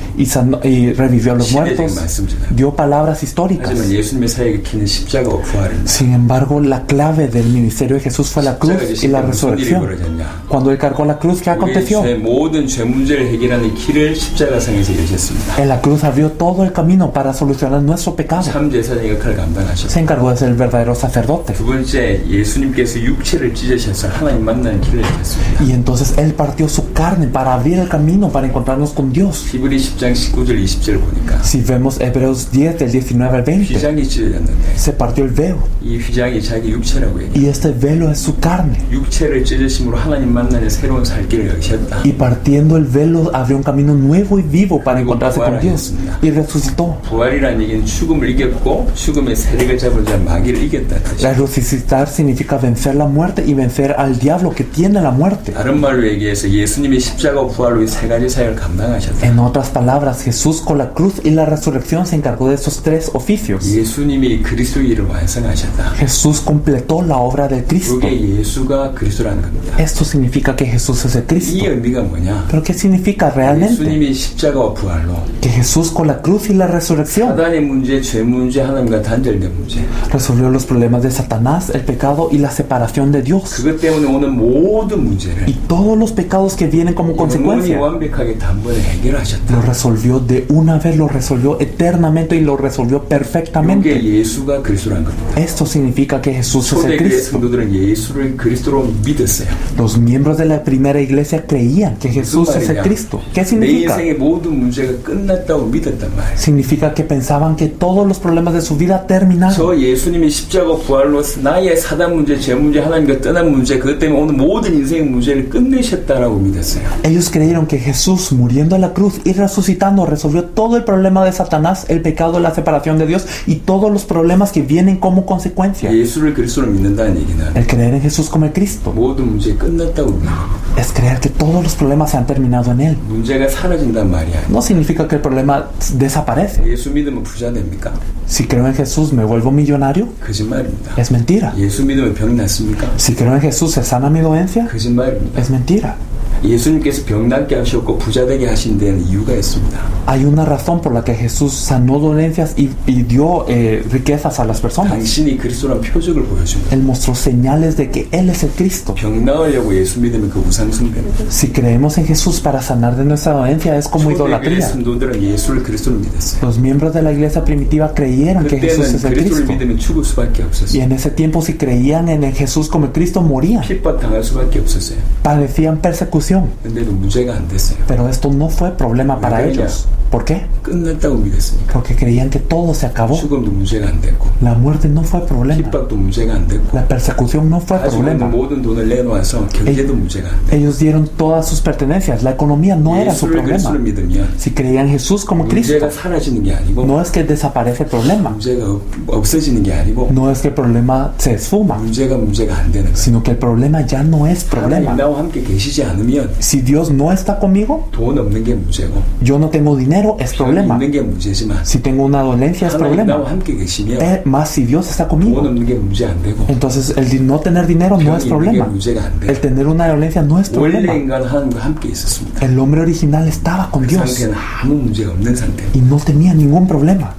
S2: y revivió a los
S1: 시대적인
S2: muertos.
S1: 말씀 전하고.
S2: Dio palabras históricas.
S1: 하지만 예수님의 사역에 키는 십자가와 부활입니다.
S2: Sin embargo, la clave del ministerio de Jesús fue la cruz y la
S1: 무슨 일이
S2: resurrección.
S1: 벌어졌냐?
S2: Cuando él cargó la cruz, ¿qué
S1: 우리의
S2: aconteció?
S1: 모든 죄 문제를 해결하는 길을 십자가상에서 이루셨습니다.
S2: En la cruz abrió todo el camino para solucionar nuestro pecado.
S1: 참 제사장의 역할을 감당하셨고
S2: Se encargó de ser el verdadero sacerdote.
S1: 두 번째 예수님께서 육체를 찢으셔서 하나님 만나는 길을 여셨습니다.
S2: Y entonces él partió su carne para abrir el camino para encontrarnos con Dios.
S1: 히브리 10장 19절 20절 보니까
S2: Si vemos Hebreos 10 del 19 al 20,
S1: 휘장이 찢어졌는데
S2: se partió el velo.
S1: 이 휘장이 자기 육체라고 해요.
S2: Y este velo es su carne.
S1: 육체를 찢으심으로 하나님 만나는 새로운 살 길을 여셨다.
S2: Y partiendo el velo abrió un camino nuevo y vivo para para encontrarse con Dios y resucitó.
S1: 부활이라는 얘기는 죽음을 이겼고 죽음의 세력을 잡을 자 마귀를 이겼다는 뜻이에요.
S2: La resucitar significa vencer la muerte y vencer al diablo que tiene la muerte.
S1: 다른 말로 얘기해서 예수님이 십자가 부활로 이 세 가지 사역을 감당하셨다.
S2: En otras palabras, Jesús con la cruz y la resurrección se encargó de esos tres oficios.
S1: 예수님이 그리스도의 일을 완성하셨다.
S2: Jesús completó la obra de Cristo.
S1: 그게 예수가 그리스도라는 겁니다.
S2: Esto significa que Jesús es el
S1: 이
S2: Cristo.
S1: 의미가 뭐냐?
S2: ¿Pero qué significa realmente?
S1: 예수님이 십자가와 부활로
S2: Que Jesús con la cruz y la resurrección
S1: 사단의 문제, 죄 문제, 하나님과 단절된 문제,
S2: resolvió los problemas de Satanás, el pecado y la separación de Dios.
S1: 그것 때문에 오는 모든 문제를
S2: Y todos los pecados que vienen como
S1: 영원히
S2: consecuencia
S1: 완벽하게 단번에 해결하셨다.
S2: lo resolvió de una vez, lo resolvió eternamente y lo resolvió perfectamente.
S1: 이게 예수가 그리스도라는 겁니다.
S2: Esto significa que Jesús es el
S1: 초대교회
S2: Cristo.
S1: 성도들은 예수를 그리스도로 믿었어요.
S2: Los miembros de la primera iglesia creían que Jesús es el Cristo. ¿Qué
S1: 내
S2: significa?
S1: 인생의 모든 문제가 끝났다고 믿었단 말이에요.
S2: Significa que pensaban que todos los problemas de su vida terminaron.
S1: 저 예수님이 십자가 부활로 나의 사단 문제, 죄 문제, 하나님과 떠난 문제, 그것 때문에 오는 모든 인생의 문제를 끝내셨다라고 믿었어요.
S2: Ellos creyeron que Jesús, muriendo en la cruz y resucitando, resolvió todo el problema de Satanás, el pecado, la separación de Dios y todos los problemas que vienen como consecuencia.
S1: 예수를 그리스도로 믿는다는 얘기는
S2: El creer en Jesús como el Cristo
S1: 모든 문제 끝났다고 믿는 겁니다.
S2: es creer que todos los problemas se han terminado en Él.
S1: 문제가 사라진단 말이 아니에요.
S2: No significa que el problema desaparece.
S1: 예수 믿으면 부자 됩니까?
S2: Si creo en Jesús, ¿me vuelvo millonario?
S1: 거짓말입니다.
S2: Es mentira.
S1: 예수 믿으면 병이 낫습니까?
S2: Si creo en Jesús, ¿se sana mi dolencia?
S1: 거짓말입니다.
S2: Es mentira.
S1: 예수님께서 병 낫게 하셨고 부자 되게 하신 데는 이유가 있습니다.
S2: Hay una razón por la que Jesús sanó dolencias y dio riquezas a las personas.
S1: 당신이 그리스도라는 표적을 보여줍니다.
S2: Él mostró señales de que Él es el Cristo.
S1: 병 나으려고 예수 믿으면 그 우상숭배입니다.
S2: Si creemos en Jesús para sanar de nuestra dolencia es como
S1: 초대교회
S2: idolatría.
S1: 성도들은 예수를 그리스도로 믿었어요.
S2: Los miembros de la iglesia primitiva creyeron que Jesús
S1: 그때는
S2: es el
S1: 그리스도를
S2: Cristo.
S1: 믿으면 죽을 수밖에
S2: Y
S1: 없었어요.
S2: en ese tiempo si creían en el Jesús como el Cristo morían.
S1: 핍박 당할 수밖에 없었어요.
S2: Padecían persecución.
S1: 근데도 문제가 안 됐어요.
S2: Pero esto no fue problema para ellos. ¿Por qué?
S1: 끝났다고 믿었으니까.
S2: Porque creían que todo se acabó.
S1: 죽음도 문제가 안 됐고
S2: La muerte no fue problema.
S1: 핍박도 문제가 안 됐고
S2: La persecución no fue
S1: 가지고 있는
S2: problema.
S1: 모든 돈을 내놓아서 경제도 문제가 안 됐고
S2: Ellos dieron todas sus pertenencias. La economía no era su
S1: 예수를 그리스도로
S2: problema.
S1: 믿으면
S2: Si creían en Jesús como Cristo,
S1: 문제가 사라지는 게 아니고
S2: no es que desaparece el problema.
S1: 문제가 없어지는 게 아니고
S2: No es que el problema se esfuma,
S1: 문제가 안 되는 거예요.
S2: sino que el problema ya no es
S1: 하나님
S2: problema.
S1: 나와 함께 계시지 않으면
S2: Si Dios no está conmigo,
S1: 돈 없는 게 문제고
S2: yo no tengo dinero, es
S1: 병
S2: problema.
S1: 있는 게 문제지만
S2: Si tengo una dolencia, es
S1: 하나님 나와
S2: problema.
S1: 함께 계시면
S2: Más si Dios está
S1: 돈
S2: conmigo.
S1: 없는 게 문제 안 되고
S2: Entonces el no tener dinero no es
S1: 병이 있는 게
S2: problema.
S1: 문제가 안
S2: El
S1: 돼요.
S2: tener una dolencia no es
S1: 원래
S2: problema.
S1: 인간 하나님과 함께 있었습니다.
S2: El hombre original estaba con
S1: 그
S2: Dios
S1: 상태는 아무 문제가 없는 상태.
S2: y no tenía ningún problema.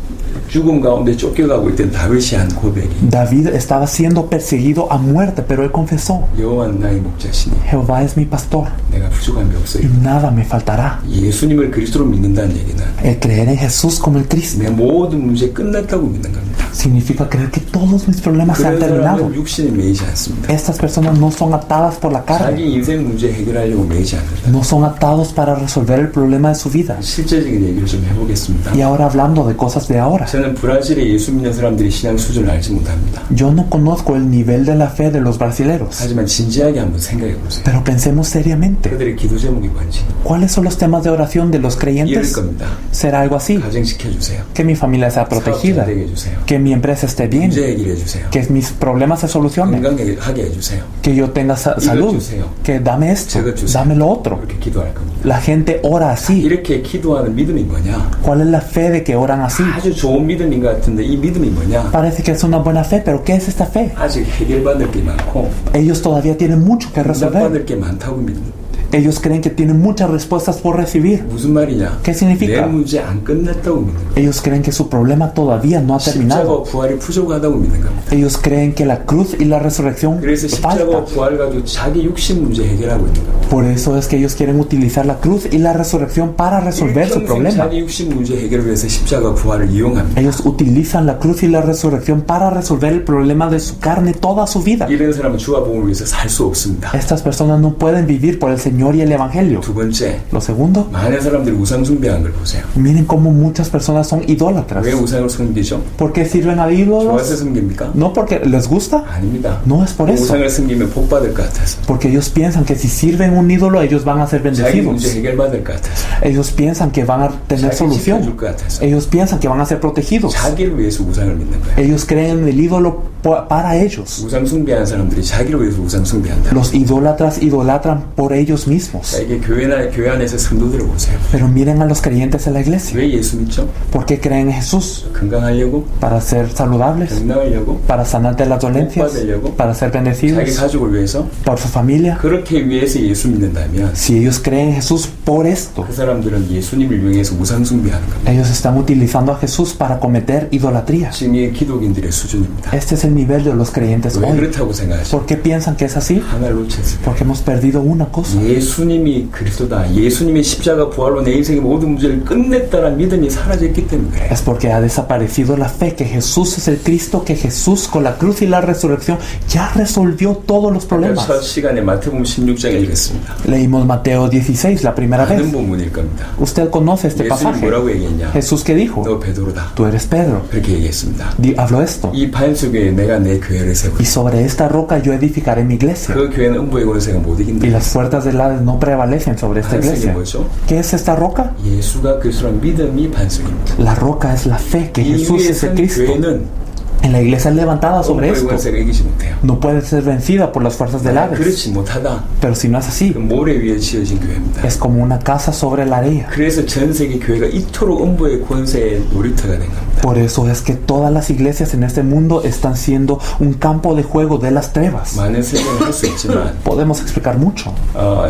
S1: 죽음 가운데 쫓겨가고 있던 다윗이 한 고백이
S2: David estaba siendo perseguido a muerte, pero él confesó:
S1: 여호와는 나의 목자시니
S2: Jehová es mi pastor
S1: 내가 부족함이
S2: y
S1: 없어요.
S2: nada me faltará.
S1: 예수님을 그리스도로 믿는다는 얘기는
S2: El creer en Jesús como el Cristo
S1: 내 모든 문제 끝났다고 믿는 겁니다.
S2: significa creer que todos mis problemas se han
S1: 그런
S2: terminado.
S1: 사람은 육신에 매이지 않습니다.
S2: Estas personas no son atadas por la carne,
S1: 자기 인생 문제 해결하려고 매이지 않는다.
S2: no son atados para resolver el problema de su vida.
S1: 실제적인 얘기를 좀 해보겠습니다.
S2: Y ahora hablando de cosas de ahora,
S1: 저는 브라질의 예수 믿는 사람들이 신앙 수준을 알지 못합니다.
S2: yo no conozco el nivel de la fe de los brasileros,
S1: 하지만 진지하게 한번 생각해 보세요.
S2: pero pensemos seriamente.
S1: 그들의 기도 제목이 뭔지
S2: ¿Cuáles son los temas de oración de los
S1: 이럴
S2: creyentes?
S1: 겁니다.
S2: Será algo así:
S1: 가정 지켜주세요.
S2: que mi familia sea
S1: 사업 잘
S2: protegida,
S1: 되게 해주세요.
S2: que mi empresa esté bien,
S1: 문제 해결해 주세요.
S2: que mis problemas se solucionen,
S1: 건강하게 해주세요.
S2: que yo tenga salud, que dame esto,
S1: 저것 주세요.
S2: dame lo otro.
S1: 그렇게 기도할 겁니다.
S2: La gente ora así.
S1: 이렇게 기도하는 믿음이 뭐냐?
S2: ¿Cuál es la fe de que oran así?
S1: 아주 좋은 믿음인 것 같은데 이 믿음이 뭐냐?
S2: Parece que es una buena fe, pero ¿qué es esta fe?
S1: 아직 해결받을 게 많고
S2: Ellos todavía tienen mucho que resolver.
S1: 응답받을 게 많다고 믿는.
S2: Ellos creen que tienen muchas respuestas por recibir.
S1: 무슨 말이냐?
S2: ¿Qué significa?
S1: 내 문제 안 끝났다고 믿는 거야.
S2: Ellos creen que su problema todavía no ha terminado.
S1: 십자가와 부활이 부족하다고 믿는 겁니다.
S2: Ellos creen que la cruz y la resurrección
S1: 그래서 십자가와
S2: falta.
S1: 부활 가지고 자기 육신 문제 해결하고 있는 겁니다.
S2: Por eso es que ellos quieren utilizar la cruz y la resurrección para resolver su
S1: 일평생
S2: problema.
S1: 자기 육신 문제 해결을 위해서 십자가와 부활을 이용합니다.
S2: Ellos utilizan la cruz y la resurrección para resolver el problema de su carne toda su vida.
S1: 이런 사람은 주와 복음을 위해서 살 수 없습니다.
S2: Estas personas no pueden vivir por el Señor Señor y el Evangelio.
S1: 두 번째,
S2: Lo segundo,
S1: 많은 사람들이 우상 숭배하는 걸 보세요.
S2: miren cómo muchas personas son idólatras.
S1: 왜 우상을 숨기죠?
S2: ¿Por qué sirven a
S1: 좋아서
S2: ídolos?
S1: 숨깁니까?
S2: No porque les gusta,
S1: 아닙니다.
S2: no es por eso.
S1: 우상을 숨기면 복 받을 것 같아서.
S2: Porque ellos piensan que si sirven un ídolo ellos van a ser
S1: 자기 문제
S2: bendecidos.
S1: 해결받을 것 같아서.
S2: Ellos piensan que van a tener
S1: 자기
S2: solución.
S1: 지켜줄 것 같아서.
S2: Ellos piensan que van a ser protegidos.
S1: 자기를 위해서 우상을 믿는 거예요.
S2: Ellos creen en el ídolo para ellos.
S1: 우상 숭배하는 사람들이 자기를 위해서 우상 숭배한다.
S2: Los idólatras idolatran por ellos mismos.
S1: 자, 이게 교회 안에서 성도들을 보세요.
S2: Pero miren a los creyentes en la iglesia.
S1: 왜 예수 믿죠?
S2: ¿Por qué creen en Jesús?
S1: 건강하려고?
S2: ¿Para ser saludables?
S1: 건강하려고?
S2: ¿Para sanar de las dolencias?
S1: ¿Para
S2: ser
S1: 자기
S2: bendecidos?
S1: 가족을 위해서?
S2: ¿Por su familia?
S1: 그렇게 위해서 예수 믿는다면
S2: Si ellos creen en Jesús por esto,
S1: 그 사람들은 예수님을 이용해서 우상 숭배하는 겁니다.
S2: ellos están utilizando a Jesús para cometer idolatría.
S1: 지금 이 기독인들의 수준입니다.
S2: Este es el nivel de los creyentes
S1: 왜
S2: hoy.
S1: 그렇다고 생각하시죠?
S2: ¿Por qué piensan que es así?
S1: 하나를 놓쳤습니다.
S2: Porque hemos perdido una cosa.
S1: 예수님이 그리스도다. 예수님의 십자가 부활로 내 인생의 모든 문제를 끝냈다는 믿음이 사라졌기 때문에 그래요.
S2: Es porque ha desaparecido la fe que Jesús es el Cristo, que Jesús con la cruz y la resurrección ya resolvió todos los problemas.
S1: 첫 시간에 마태복음 16장을 읽었습니다.
S2: Leímos Mateo 16 la primera
S1: 아는
S2: vez.
S1: 본문일 겁니다.
S2: Usted conoce este
S1: 예수님
S2: pasaje.
S1: 뭐라고 얘기했냐?
S2: Jesús que dijo,
S1: 너 베드로다.
S2: tú eres Pedro.
S1: 그렇게 얘기했습니다.
S2: Habló esto.
S1: 이 반석 위에 내가 내 교회를 세우리.
S2: Y sobre esta roca yo edificaré mi iglesia.
S1: 그 교회는 음부의 권세가 못 이긴다.
S2: Y las puertas del Hades no prevalecen sobre esta
S1: 반석이
S2: iglesia.
S1: 뭐죠?
S2: ¿Qué es esta roca?
S1: 예수가 그리스도라는 믿음이 반석입니다.
S2: La roca es la fe que
S1: 이
S2: Jesús
S1: 위에
S2: es el
S1: 선
S2: Cristo.
S1: 교회는
S2: En la iglesia es levantada sobre
S1: 음부의
S2: esto.
S1: 권세가 이기지 못해요.
S2: No puede ser vencida por las fuerzas del Hades.
S1: 그렇지 못하다.
S2: Pero si no es así,
S1: 그 모래 위에 지어진 교회입니다.
S2: es como una casa sobre la arena.
S1: 그래서 전 세계 교회가 이토록 음부의 권세의 놀이터가 된 겁니다.
S2: Por eso es que todas las iglesias en este mundo están siendo un campo de juego de las trevas.
S1: 많은 설명을 할 수 있지만
S2: Podemos explicar mucho,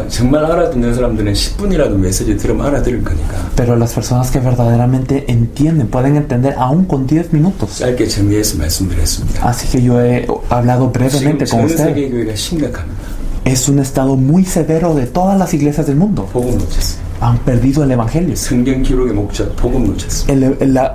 S1: 정말 알아듣는 사람들은 10분이라도 메시지 들으면 알아들을 거니까
S2: pero las personas que verdaderamente entienden pueden entender aún con 10 minutos.
S1: 짧게 정리해서 말씀드렸습니다.
S2: Así que yo he hablado
S1: 지금
S2: brevemente con
S1: 전
S2: usted.
S1: 세계 교회가 심각합니다.
S2: Es un estado muy severo de todas las iglesias del mundo.
S1: 복음 놓쳤어요.
S2: Han perdido el evangelio.
S1: 성경 기록의 목적 복음 놓쳤어요.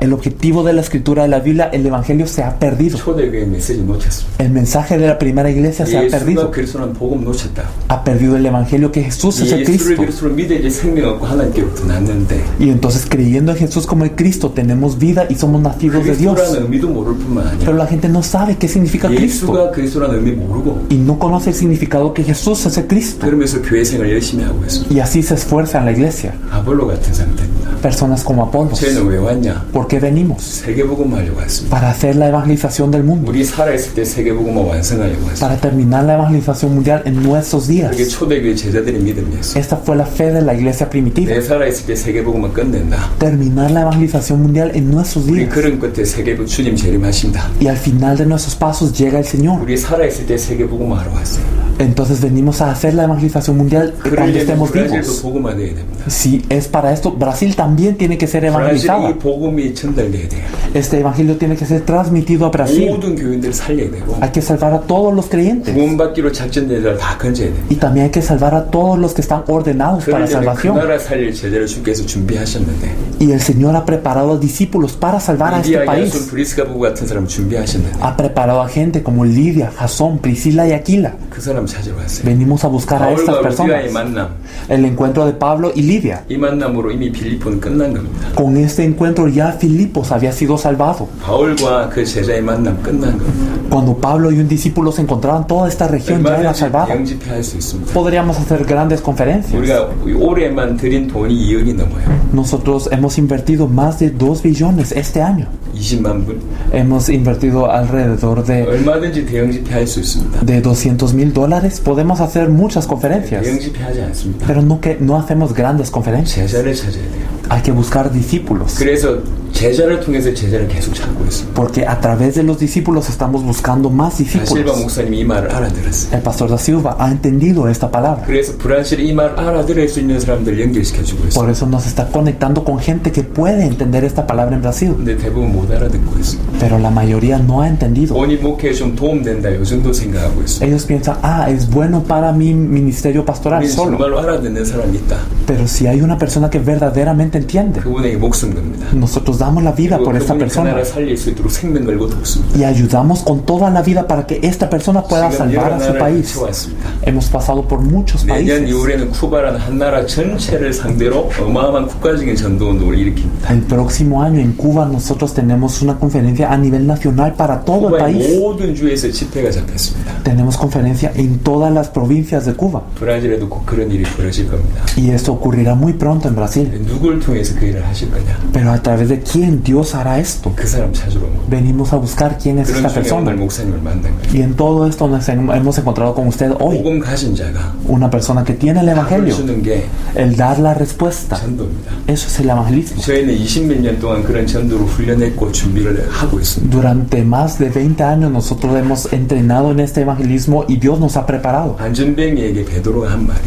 S2: El objetivo de la escritura de la Biblia, el evangelio se ha perdido.
S1: 초대교회 메시지 놓쳤습니다.
S2: El mensaje de la primera iglesia se ha
S1: 예수가
S2: perdido.
S1: 그리스도는 복음 놓쳤다.
S2: Ha perdido el evangelio que Jesús es el
S1: 예수를
S2: Cristo.
S1: 그리스도로 믿어야지 생명 얻고 하나님께로부터 났는데
S2: Y entonces creyendo en Jesús como el Cristo tenemos vida y somos nacidos de Dios.
S1: 그리스도라는 의미도 모를 뿐만 아니라
S2: Pero la gente no sabe qué significa Cristo
S1: 예수가 그리스도라는 의미 모르고
S2: y no conoce el significado que Jesús es el Cristo.
S1: 그러면서 교회 생활 열심히 하고 있습니다.
S2: Y así se esfuerza en la iglesia.
S1: 아볼로 같은 상태입니다.
S2: Personas como Apolos.
S1: 쟤는 왜 왔냐?
S2: ¿Por qué venimos?
S1: 세계복음 하려고 왔습니다.
S2: Para hacer la evangelización del mundo.
S1: 우리 살아있을 때 세계복음을 완성하려고 왔습니다.
S2: Para terminar la evangelización mundial en nuestros días.
S1: 그게 초대교회 제자들의 믿음이었어요.
S2: Esta fue la fe de la iglesia primitiva.
S1: 내 살아있을 때 세계복음을 끝낸다.
S2: Terminar la evangelización mundial en nuestros
S1: 우리
S2: días.
S1: 그런 끝에 세계복 주님 재림하신다.
S2: Y al final de nuestros pasos llega el Señor.
S1: 우리 살아있을 때 세계복음을 하러 왔어요.
S2: Entonces venimos a hacer la evangelización mundial cuando
S1: 그러려면
S2: estemos
S1: 브라질도
S2: vivos.
S1: 복음화돼야 됩니다.
S2: Si es para esto, Brasil también tiene que ser
S1: 브라질에
S2: evangelizada.
S1: 이 복음이 전달돼야 돼요.
S2: Este evangelio tiene que ser transmitido a Brasil.
S1: 모든 교인들을 살려야 되고
S2: Hay que salvar a todos los creyentes.
S1: 구원받기로 작전된 자를 다 건져야 됩니다.
S2: Y también hay que salvar a todos los que están ordenados para
S1: 그러려면 그
S2: salvación.
S1: 나라 살릴 제자를 주께서 준비하셨는데
S2: Y el Señor ha preparado a discípulos para salvar a este
S1: 리디아, 야손,
S2: país.
S1: 브리스가 부부 같은 사람 준비하셨는데
S2: Ha preparado a gente como Lidia, Jasón, Priscila y Aquila.
S1: 그 사람 찾으러 왔어요.
S2: Venimos a buscar a estas
S1: 바울과 루디아의
S2: personas.
S1: 만남,
S2: El encuentro de Pablo y Lidia.
S1: 이 만남으로 이미 빌립보는 끝난 겁니다.
S2: Con este encuentro ya Filipos había sido salvado.
S1: 바울과 그 제자의 만남 끝난 겁니다.
S2: Cuando Pablo y un discípulo se encontraban, toda esta región ya era
S1: 얼마든지
S2: salvada.
S1: 대형 집회할 수 있습니다.
S2: Podríamos hacer grandes conferencias.
S1: 우리가 올해만 들인 돈이 2억이 넘어요.
S2: Nosotros hemos invertido más de 2 billones este año.
S1: 20만 분.
S2: Hemos invertido alrededor
S1: 얼마든지 대형 집회할 수 있습니다.
S2: de $200,000. Podemos hacer muchas conferencias,
S1: 대형 집회하지 않습니다.
S2: pero no hacemos grandes conferencias.
S1: 제자를 찾아야 돼요.
S2: Hay que buscar discípulos,
S1: 그래서 제자를 통해서 제자를 계속 찾고 있습니다.
S2: porque a través de los discípulos estamos buscando más
S1: 다실바
S2: discípulos.
S1: 목사님이 이 말을 알아들었어요.
S2: El pastor da Silva ha entendido esta palabra.
S1: 그래서 브라질에 이 말을 알아들을 수 있는 사람들을 연결시켜주고 있어요.
S2: Por eso nos está conectando con gente que puede entender esta palabra en Brasil,
S1: 근데 대부분 못 알아듣고 있습니다.
S2: pero la mayoría no ha entendido.
S1: 본인 목회에 좀 도움된다 요 정도 생각하고 있습니다.
S2: Ellos piensan, es bueno para mi ministerio pastoral
S1: 우리는
S2: solo.
S1: 정말로 알아듣는 사람이 있다.
S2: Pero si hay una persona que verdaderamente entiende,
S1: 그분에게 목숨 겁니다.
S2: nosotros damos la vida por esta
S1: 그분이 그
S2: persona
S1: 나라 살릴 수 있도록 생명 걸고 돕습니다.
S2: y ayudamos con toda la vida para que esta persona pueda
S1: 지금
S2: salvar
S1: 여러
S2: a su
S1: 나라를
S2: país.
S1: 거쳐왔습니다.
S2: Hemos pasado por muchos
S1: 내년
S2: países.
S1: 2월에는 쿠바라는 한 나라 전체를 상대로 어마어마한 국가적인 전도운동을 일으킵니다.
S2: El próximo año en Cuba nosotros tenemos una conferencia a nivel nacional para todo el
S1: 쿠바의
S2: país.
S1: 모든 주에서 집회가 잡혔습니다.
S2: Tenemos conferencia en todas las provincias de Cuba.
S1: 브라질에도 꼭 그런 일이 벌어질 겁니다.
S2: Y esto ocurrirá muy pronto en Brasil.
S1: 누굴 통해서 그 일을 하실 거냐?
S2: Pero a través de quién Dios hará esto.
S1: 그 사람 찾으러 온 겁니다.
S2: Venimos a buscar quién es
S1: 그런
S2: esta
S1: 중에 오늘
S2: persona.
S1: 목사님을 만난 거예요.
S2: Y en todo esto nos hemos encontrado con usted hoy.
S1: 복음 가진 자가
S2: Una persona que tiene el
S1: 답을
S2: evangelio.
S1: 주는 게
S2: El dar la respuesta.
S1: 전도입니다.
S2: Eso es el evangelismo.
S1: 저희는 20몇 년 동안 그런 전도로 훈련했고 준비를 하고 있습니다.
S2: Durante más de 20 años nosotros hemos entrenado en este evangelismo y Dios nos ha preparado.
S1: 안전뱅이에게 베드로가 한 말이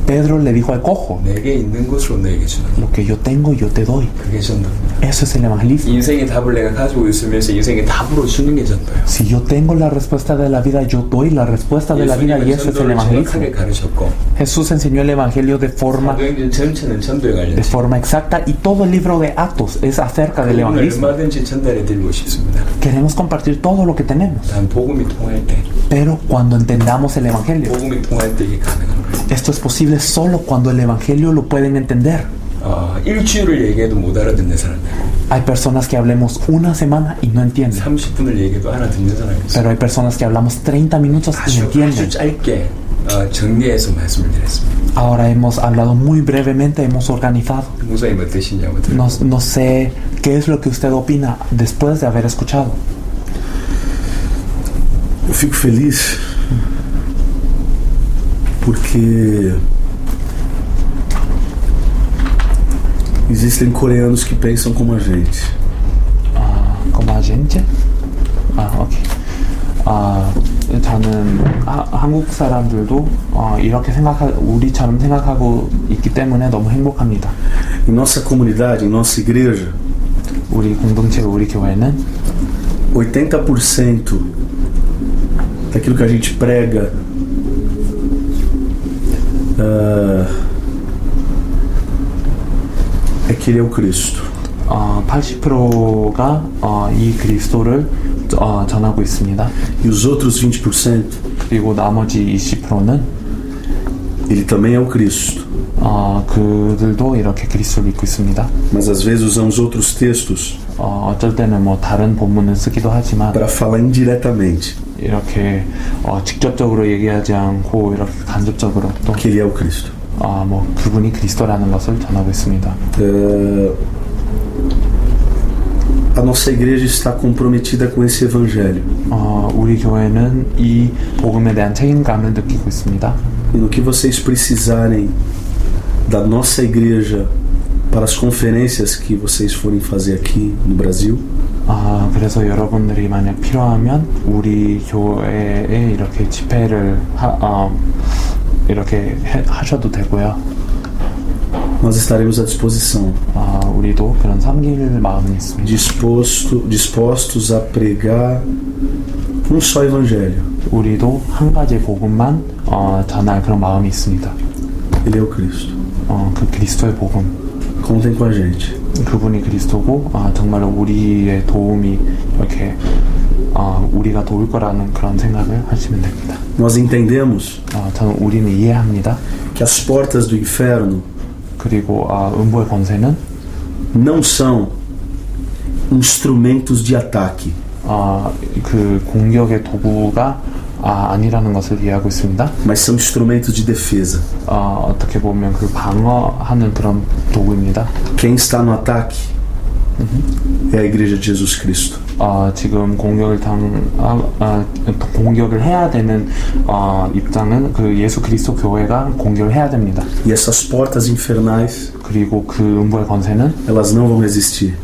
S2: Pedro le dijo al cojo,
S1: 내게 있는 것으로 너에게 주는
S2: lo que yo tengo yo te doy.
S1: 그게 전도입니다.
S2: Eso es el evangelismo.
S1: 인생의 답을 내가 가지고 있으면서 인생의 답으로 주는 게 전도예요.
S2: Si yo tengo la respuesta de la vida, yo doy la respuesta de la vida y
S1: 예수님은
S2: eso es el
S1: 전도를
S2: evangelismo.
S1: 정확하게 가르쳤고
S2: Jesús enseñó el evangelio de forma
S1: 사도행전 전체는 전도에 관련해서
S2: exacta y todo el libro de Actos es acerca del evangelismo.
S1: 얼마든지 전달해 드리고 싶습니다.
S2: Queremos compartir todo lo que tenemos,
S1: 단 복음이 통할 때
S2: pero cuando entendamos el evangelio,
S1: 복음이 통할 때 이게 가능한 거예요.
S2: esto es posible solo cuando el evangelio lo pueden entender.
S1: 일주일을 얘기해도 못 알아듣는 사람이 있고
S2: Hay personas que hablemos una semana y no entienden,
S1: 30분을 얘기해도 알아듣는 사람이 있어요.
S2: pero hay personas que hablamos 30 minutos y
S1: 아주
S2: entienden.
S1: 짧게 정리해서 말씀을 드렸습니다.
S2: Ahora hemos hablado muy brevemente, hemos organizado.
S1: 목사님 어떠시냐고
S2: No sé qué es lo que usted opina después de haber escuchado.
S4: Eu fico feliz porque existem coreanos que pensam como a gente.
S2: Como a gente? 오케이. 저는 한국 사람들도 이렇게 우리처럼 생각하고 있기 때문에 너무 행복합니다.
S4: Em nossa comunidade, em nossa igreja,
S2: 우리 공동체, 우리 교회는
S4: 80% daquilo que a gente prega é que Ele é o Cristo.
S2: 80%가 이 그리스도를 전하고 있습니다.
S4: E os outros 20%,
S2: 그리고 나머지 20%는
S4: Ele também é o Cristo.
S2: 그들도 이렇게 그리스도를 믿고 있습니다.
S4: Mas às vezes usamos outros textos
S2: 어쩔 때는 뭐 다른 본문을 쓰기도 하지만
S4: para falar indiretamente
S2: 이렇게 직접적으로 얘기하지 않고 이렇게 간접적으로 또
S4: que Ele é o Cristo.
S2: 뭐 그분이 그리스도라는 것을 전하고 있습니다.
S4: A nossa igreja está comprometida com esse evangelho.
S2: 우리 교회는 이 복음에 대한 책임감을 느끼고 있습니다.
S4: E no que vocês precisarem da nossa igreja para as conferências que vocês forem fazer aqui no Brasil,
S2: 그래서 여러분들이 만약 필요하면 우리 교회에 이렇게 집회를 이렇게 하셔도 되고요.
S4: nós estaremos à disposição.
S2: 우리도 그런 섬길 마음은 있습니다.
S4: Dispostos a pregar um só evangelho.
S2: 우리도 한 가지 복음만 전할 그런 마음이 있습니다.
S4: Ele é o Cristo.
S2: 그 그리스도의 복음.
S4: Contem com a gente.
S2: 그분이 그리스도고 정말로 우리의 도움이 이렇게 우리가 도울 거라는 그런 생각을 하시면 됩니다.
S4: Nós entendemos
S2: 저는 우리는 이해합니다.
S4: que as portas do inferno
S2: 그리고 음부의 권세는
S4: não são instrumentos de ataque.
S2: 그 공격의 도구가 아니라는 것을 이해하고 있습니다.
S4: Mas são instrumentos de defesa.
S2: 어떻게 보면 그 방어하는 그런 도구입니다.
S4: Quem está no ataque é a igreja de Jesus Cristo.
S2: 지금 공격을 해야 되는 입장은 그 예수 그리스도 교회가 공격을 해야 됩니다.
S4: E essas portas infernais,
S2: 그리고 그 음부의 권세는
S4: elas não vão resistir.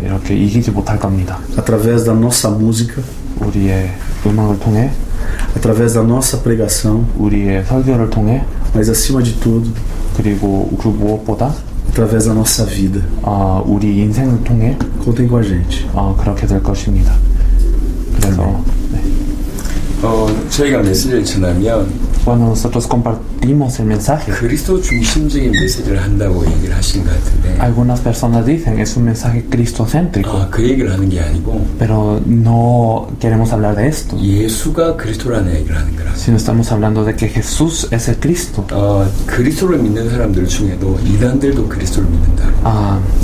S2: 이렇게 이기지 못할 겁니다.
S4: Através da nossa música,
S2: 우리의 음악을 통해,
S4: através da nossa pregação,
S2: 우리의 설교를 통해,
S4: mas acima de tudo,
S2: 그리고 그 무엇보다
S4: através da nossa vida.
S2: 우리 인생을 통해
S4: Contem com a gente.
S2: 그렇게 될 것입니다. 그래서
S1: 저희가 메시지를 전하면
S2: cuando nosotros compartimos el mensaje,
S1: 그리스도 중심적인 메시지를 한다고 얘기를 하신 것 같은데
S2: algunas personas dicen es un mensaje cristocéntrico,
S1: 그 얘기를 하는 게 아니고
S2: pero no queremos hablar de esto,
S1: 예수가 그리스도라는 얘기를 하는 거라.
S2: sino estamos hablando de que Jesús es el Cristo.
S1: 그리스도를 믿는 사람들 중에도 이단들도 그리스도를 믿는다.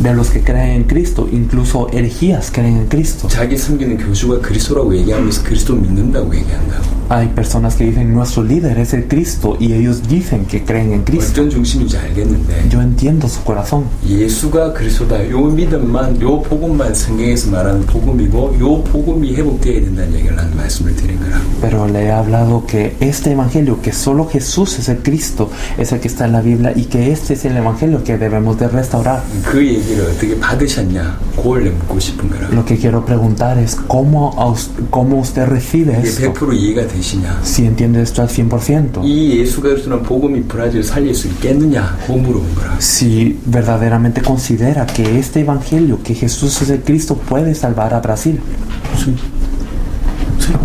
S2: De los que creen en Cristo, incluso herejías creen en Cristo.
S1: 자기 섬기는 교주가 그리스도라고 얘기하면서 그리스도 믿는다고 얘기한다고.
S2: Hay personas que dicen nuestro líder es el Cristo y ellos dicen que creen en Cristo.
S1: 어떤 중심인지 알겠는데
S2: Yo entiendo su corazón.
S1: 예수가 그리스도다. 요 믿음만, 요 복음만 성경에서 말하는 복음이고 요 복음이 회복되어야 된다는 얘기를 하는 말씀을 드린 거라고.
S2: Pero le he hablado que este evangelio, que solo Jesús es el Cristo, es el que está en la Biblia y que este es el evangelio que debemos de restaurar.
S1: 그 얘기를 어떻게 받으셨냐? 그걸 묻고 싶은 거라고.
S2: Lo que quiero preguntar es cómo usted recibe
S1: 이게
S2: esto.
S1: 100% 이해가 되시냐?
S2: Si entiende esto al 100%.
S1: 이 예수가 그리스도는 복음이 브라질을 살릴 수 있겠느냐? 그거 물어본 거라.
S2: Si verdaderamente considera que este evangelio, que Jesús es el Cristo, puede salvar a Brasil.
S4: Sim. Sim.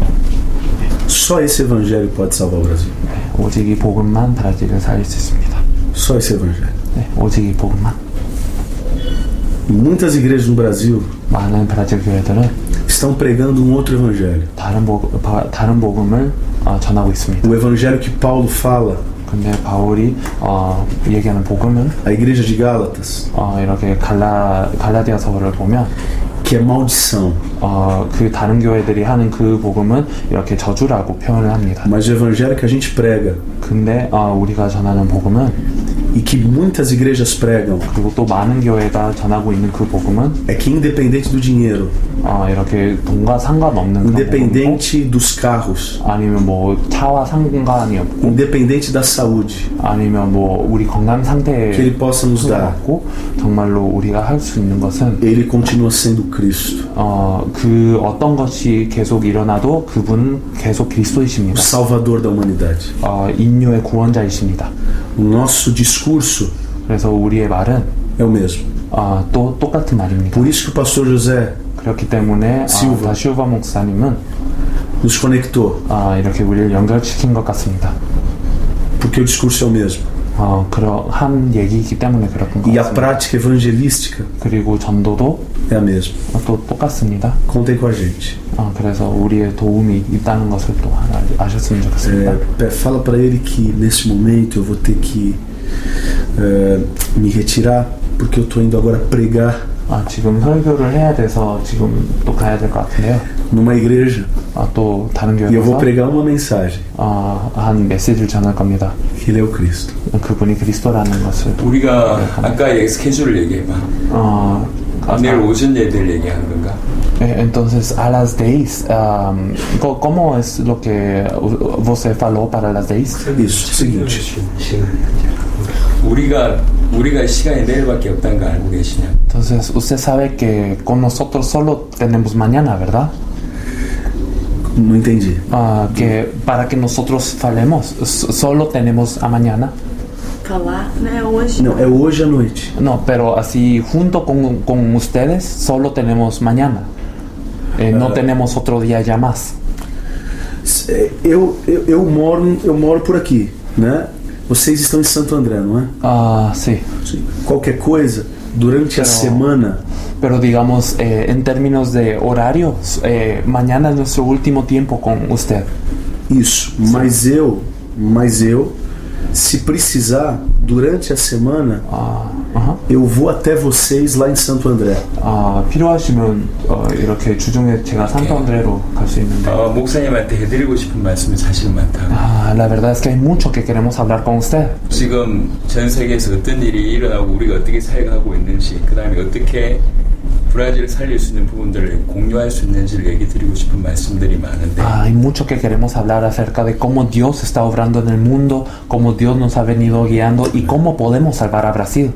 S4: Só esse evangelho pode salvar o Brasil.
S2: 오직 이 복음만 브라질을 살릴 수 있습니다.
S4: Só esse evangelho.
S2: 오직 이 복음만.
S4: Muitas igrejas no Brasil
S2: 많은 브라질 교회들은
S4: estão pregando um outro evangelho.
S2: 다른 복음을 전하고 있습니다.
S4: O evangelho que Paulo fala,
S2: 근데 바울이 얘기하는 복음은
S4: a igreja de Gálatas,
S2: 이렇게 갈라디아서를 보면
S4: que é maldição.
S2: 그 다른 교회들이 하는 그 복음은 이렇게 저주라고 표현을 합니다.
S4: Mas o evangelho que a gente prega
S2: 근데 우리가 전하는 복음은
S4: e que muitas igrejas pregam
S2: 그리고 또 많은 교회가 전하고 있는 그 복음은
S4: é que independente do dinheiro,
S2: 이렇게 돈과 상관없는 그런 복음이고,
S4: independente dos carros,
S2: 아니면 뭐 차와 상관이 없고,
S4: independente da saúde
S2: 아니면 뭐 우리 건강 상태에
S4: que ele possa nos dar,
S2: 상관없고, 정말로 우리가 할 수 있는 것은
S4: ele continua sendo Cristo,
S2: 그 어떤 것이 계속 일어나도 그분은 계속
S4: o
S2: 그리스도이십니다.
S4: Salvador da humanidade.
S2: 인류의 구원자이십니다.
S4: O nosso discurso
S2: 그래서 우리의 말은
S4: é o mesmo.
S2: 또 똑같은 말입니다.
S4: Por isso que o pastor José
S2: 그렇기 때문에
S4: 실바.
S2: 다시오바 목사님은
S4: nos conectou,
S2: 이렇게 우리를 연결시킨 것 같습니다.
S4: porque o discurso é o mesmo.
S2: 그러한 얘기이기 때문에 그렇던 것
S4: E a
S2: 같습니다.
S4: prática evangelística
S2: 그리고 전도도
S4: é a mesma.
S2: 또 똑같습니다.
S4: Contem com a gente.
S2: 그래서 우리의 도움이 있다는 것을 또 아셨으면 좋겠습니다.
S4: Fala para ele que nesse momento eu vou ter que me retirar, porque eu estou indo agora pregar
S2: 지금 설교를 해야 돼서 지금 또 가야 될 것 같은데요.
S4: numa igreja
S2: 또 다른
S4: e eu vou
S2: 교회에서
S4: pregar uma mensagem,
S2: 한 메시지를 전할 겁니다.
S4: que ele é o Cristo.
S2: 그분이 그리스도라는 것을.
S1: 우리가 아까 스케줄을 얘기해봐. 내일 오전 예배를 얘기하는 건가?
S2: Entonces, a las 10, ¿cómo es lo que você falou para las 10?
S4: Isso, seguinte,
S1: 우리가 시간이 내일밖에 없다는 거 알고 계시냐?
S2: Entonces, usted sabe que con nosotros solo tenemos mañana, ¿verdad?
S4: não entendi.
S2: Que para que nosotros falemos, solo tenemos a mañana.
S5: Falar, né? Hoje.
S4: Não, é hoje à noite.
S2: No, pero así junto con ustedes solo tenemos mañana. No tenemos otro día ya más.
S4: Eu moro por aqui, né? Vocês estão em Santo André, não é?
S2: Sí.
S4: Sim. Qualquer coisa, durante a semana,
S2: Pero digamos, en términos de horarios, mañana es nuestro último tiempo con usted.
S4: isso. Mas eu, se precisar, durante a semana, eu vou até vocês lá em Santo André.
S2: 필요하시면 이렇게 주중에 제가 산타안드레로 갈 수 있는데.
S1: 목사님한테 해드리고 싶은 말씀이 사실 많다고.
S2: La verdad es que hay mucho que queremos hablar con usted.
S1: 지금 전 세계에서 어떤 일이 일어나고 우리가 어떻게 살아가고 있는지, 그 다음에 어떻게 브라질을 살릴 수 있는 부분들을 공유할 수 있는지를 얘기 드리고 싶은 말씀들이 많은데
S2: Hay mucho que queremos hablar acerca de cómo Dios está obrando en el mundo, cómo Dios nos ha venido guiando y cómo podemos salvar a Brasil.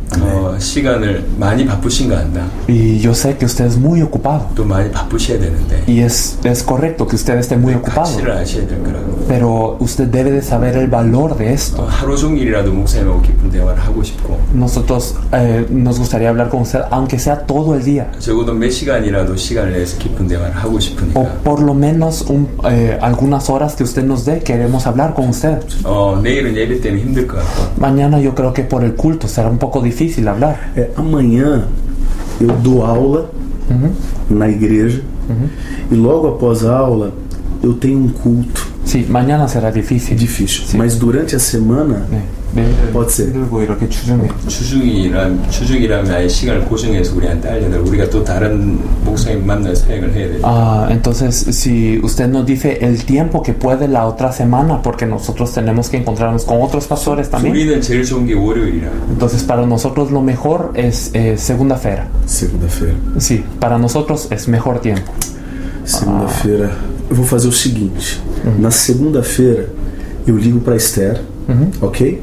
S1: 시간을 많이 바쁘신 거 안다.
S2: Y yo sé que usted es muy ocupado.
S1: 또 많이 바쁘셔야 되는데
S2: Y es correcto que usted esté muy ocupado.
S1: 가치를 아셔야 될 거라고.
S2: Pero usted debe de saber el valor de esto.
S1: 하루 종일이라도 목사님하고 깊은 대화를 하고 싶고
S2: Nosotros nos gustaría hablar con usted, aunque sea todo el día.
S1: 적어도 몇 시간이라도 시간을 내서 깊은 대화를 하고 싶으니까.
S2: O por lo menos algunas horas que usted nos dé, queremos hablar con usted.
S1: 내일은 예배 때문에 힘들 것 같고.
S2: Mañana yo creo que por el culto será un poco difícil hablar.
S4: Amanhã eu dou aula na igreja e logo após a aula eu tenho um culto.
S2: Sí, mañana será difícil.
S4: Difícil.
S2: Sí.
S4: Mas durante a semana pode ser.
S2: 들고 이렇게 주중에.
S1: 주중이라면 아예 시간을 고정해서 우리한테 알려달. 우리가 또 다른 목사님 만나 사역을 해야 돼.
S2: Entonces, si usted nos dice el tiempo que puede la otra semana, porque nosotros tenemos que encontrarnos con otros pastores también.
S1: 우리는 제일 좋은 게 월요일이라.
S2: Entonces, para nosotros lo mejor es segunda-feira.
S4: Segunda-feira.
S2: Sí, para nosotros es mejor tiempo.
S4: Segunda-feira. Eu vou fazer o seguinte. Na segunda-feira eu ligo para Esther, ok?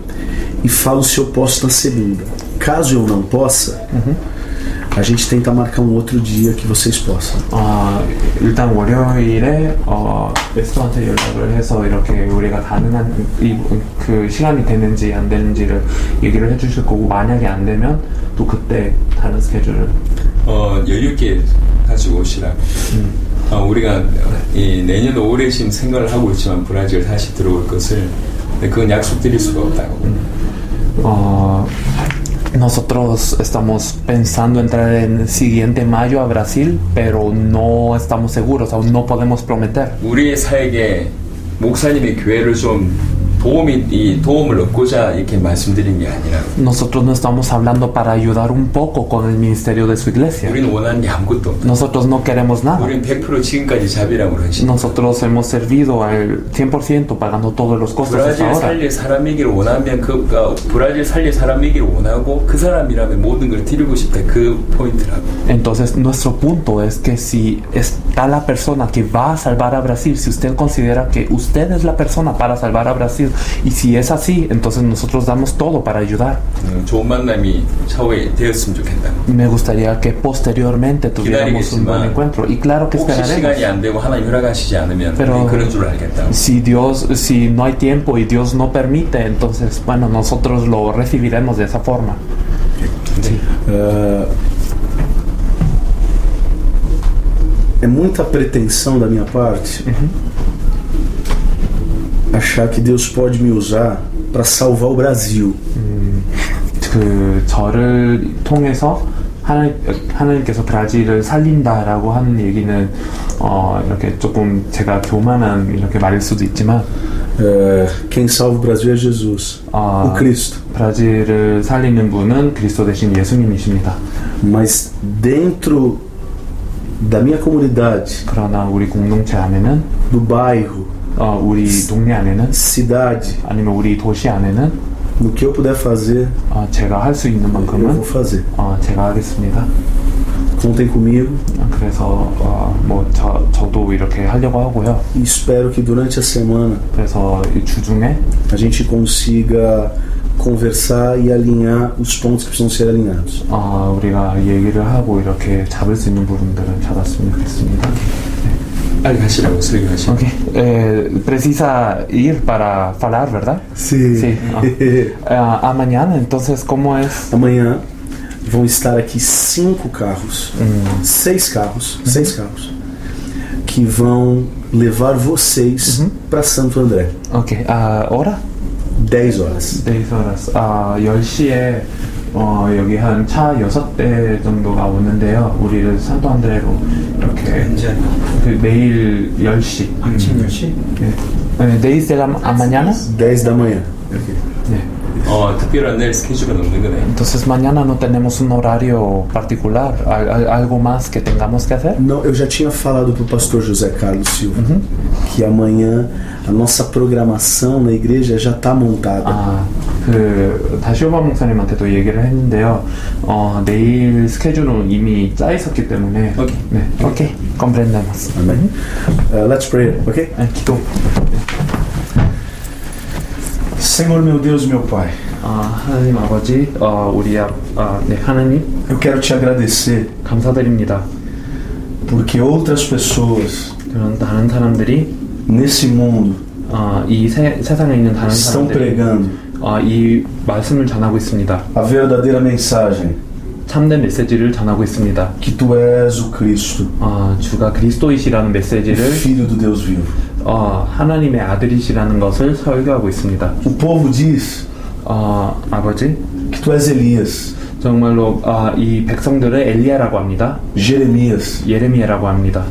S4: E falo se eu posso na segunda. Caso eu não possa, a gente tenta marcar um outro dia que vocês possam.
S2: 일단 월요일에 에스터한테 연락을 해서 이렇게 우리가 가능한 그 시간이 되는지 안 되는지를 얘기를 해주실 거고, 만약에 안 되면 또 그때 다른 스케줄을
S1: 여유 있게 가지고 오시라고. 우리가 내년 5월에 지금 생각을 하고 있지만 브라질 다시 들어올 것을, 그건 약속드릴 수가 없다고.
S2: Nosotros estamos pensando entrar en el siguiente mayo a Brasil, pero no estamos seguros, aún no podemos prometer.
S1: 우리의 사역에 목사님의 교회를 좀 도움을 얻고자 이렇게 말씀드린 게 아니라.
S2: Nosotros no estamos hablando para ayudar un poco con el ministerio de su iglesia.
S1: 우리는 원하는 게 아무것도 없다.
S2: Nosotros no queremos nada.
S1: 우리는 100% 지금까지 자비랑으로 하신.
S2: Nosotros hemos servido al 100% pagando todos los costos hasta
S1: 브라질
S2: ahora.
S1: 살릴 사람이기를 원하면 브라질 살릴 사람이기를 원하고 그 사람이라면 모든 걸 드리고 싶다. 그 포인트라고.
S2: Entonces nuestro punto es que si está la persona que va a salvar a Brasil, si usted considera que usted es la persona para salvar a Brasil, y si es así, entonces nosotros damos todo para ayudar.
S1: 좋은 만남이 차후에 되었으면 좋겠다.
S2: Me gustaría que posteriormente tuviéramos un buen encuentro. Y claro que
S1: 혹시
S2: esperaremos.
S1: 시간이 안 되고 하나님 허락하시지 않으면
S2: Pero
S1: 그런 줄 알겠다.
S2: si no hay tiempo y Dios no permite, entonces bueno, nosotros lo recibiremos de esa forma. Sí.
S4: É muita pretensão da minha parte achar que Deus pode me usar para salvar o Brasil.
S2: 저를 통해서 하나님께서 브라질을 살린다라고 하는 얘기는 이렇게 조금 제가 교만한 이렇게 말일 수도 있지만
S4: Quem salva o Brasil é Jesus, o Cristo.
S2: 브라질을 살리는 분은 그리스도 대신 예수님이십니다.
S4: Mas dentro da minha comunidade,
S2: 그러나 우리 공동체 안에는,
S4: do bairro,
S2: 우리 동네 안에는,
S4: cidade,
S2: 아니면 우리 도시 안에는
S4: no que eu puder fazer,
S2: 제가 할 수 있는
S4: eu vou
S2: 만큼은
S4: fazer.
S2: 제가 하겠습니다.
S4: Contem comigo.
S2: 그래서 저도 이렇게 하려고 하고요.
S4: E espero que durante a semana
S2: 그래서 이 주중에
S4: a gente consiga conversar e alinhar os pontos que precisam ser alinhados.
S2: 우리가 얘기를 하고 이렇게 잡을 수 있는 부분들을 잡았으면 좋겠습니다.
S1: 빨리 가시라고 설교하시고.
S2: Okay. Precisa ir para falar, ¿verdad?
S4: Sim.
S2: Sí. Mañana, entonces, ¿cómo es?
S4: Amanhã vão estar aqui 5 carros, 6 carros, 6 carros, que vão levar vocês para Santo André.
S2: Ok. ¿Hora?
S4: 10 horas.
S2: 10horas. 10시에 여기 한 차 6대 정도가 오는데요. 우리를 산토 안드레로 이렇게 내일 10시.
S1: 아침 10시?
S2: 네. 10 de la mañana?
S4: 10 da manhã.
S2: 네.
S1: 특별한 내일 스케줄은 없는 거네.
S2: Entonces mañana no tenemos un horario particular, algo más que tengamos que hacer?
S4: Não, eu já tinha falado pro pastor José Carlos Silva que amanhã a nossa programação na igreja já está montada.
S2: 다시오바 목사님한테도 얘기를 했는데요. 내일 스케줄은 이미 짜 있었기 때문에.
S1: 오케이.
S2: 네. 오케이. comprendemos.
S4: Amém. Let's pray, ok?
S2: 기도.
S4: Senhor meu Deus, meu Pai.
S2: 하나님 아버지, 네, 하나님.
S4: Eu quero te agradecer
S2: 감사드립니다.
S4: porque outras pessoas
S2: 그런 다른 사람들이
S4: nesse mundo
S2: 이 세상에 있는 다른
S4: estão
S2: 사람들이
S4: pregando
S2: 이 말씀을 전하고 있습니다.
S4: a verdadeira mensagem
S2: 참된 메시지를 전하고 있습니다.
S4: que tu és o Cristo,
S2: 주가 그리스도이시라는 메시지를
S4: Filho do Deus vivo.
S2: 하나님의 아들이시라는 것을 설교하고 있습니다.
S4: O povo diz
S2: 아버지,
S4: que tu és Elias,
S2: 정말로 이 백성들을 엘리야라고 합니다.
S4: Jeremias,
S2: 예레미야라고 합니다.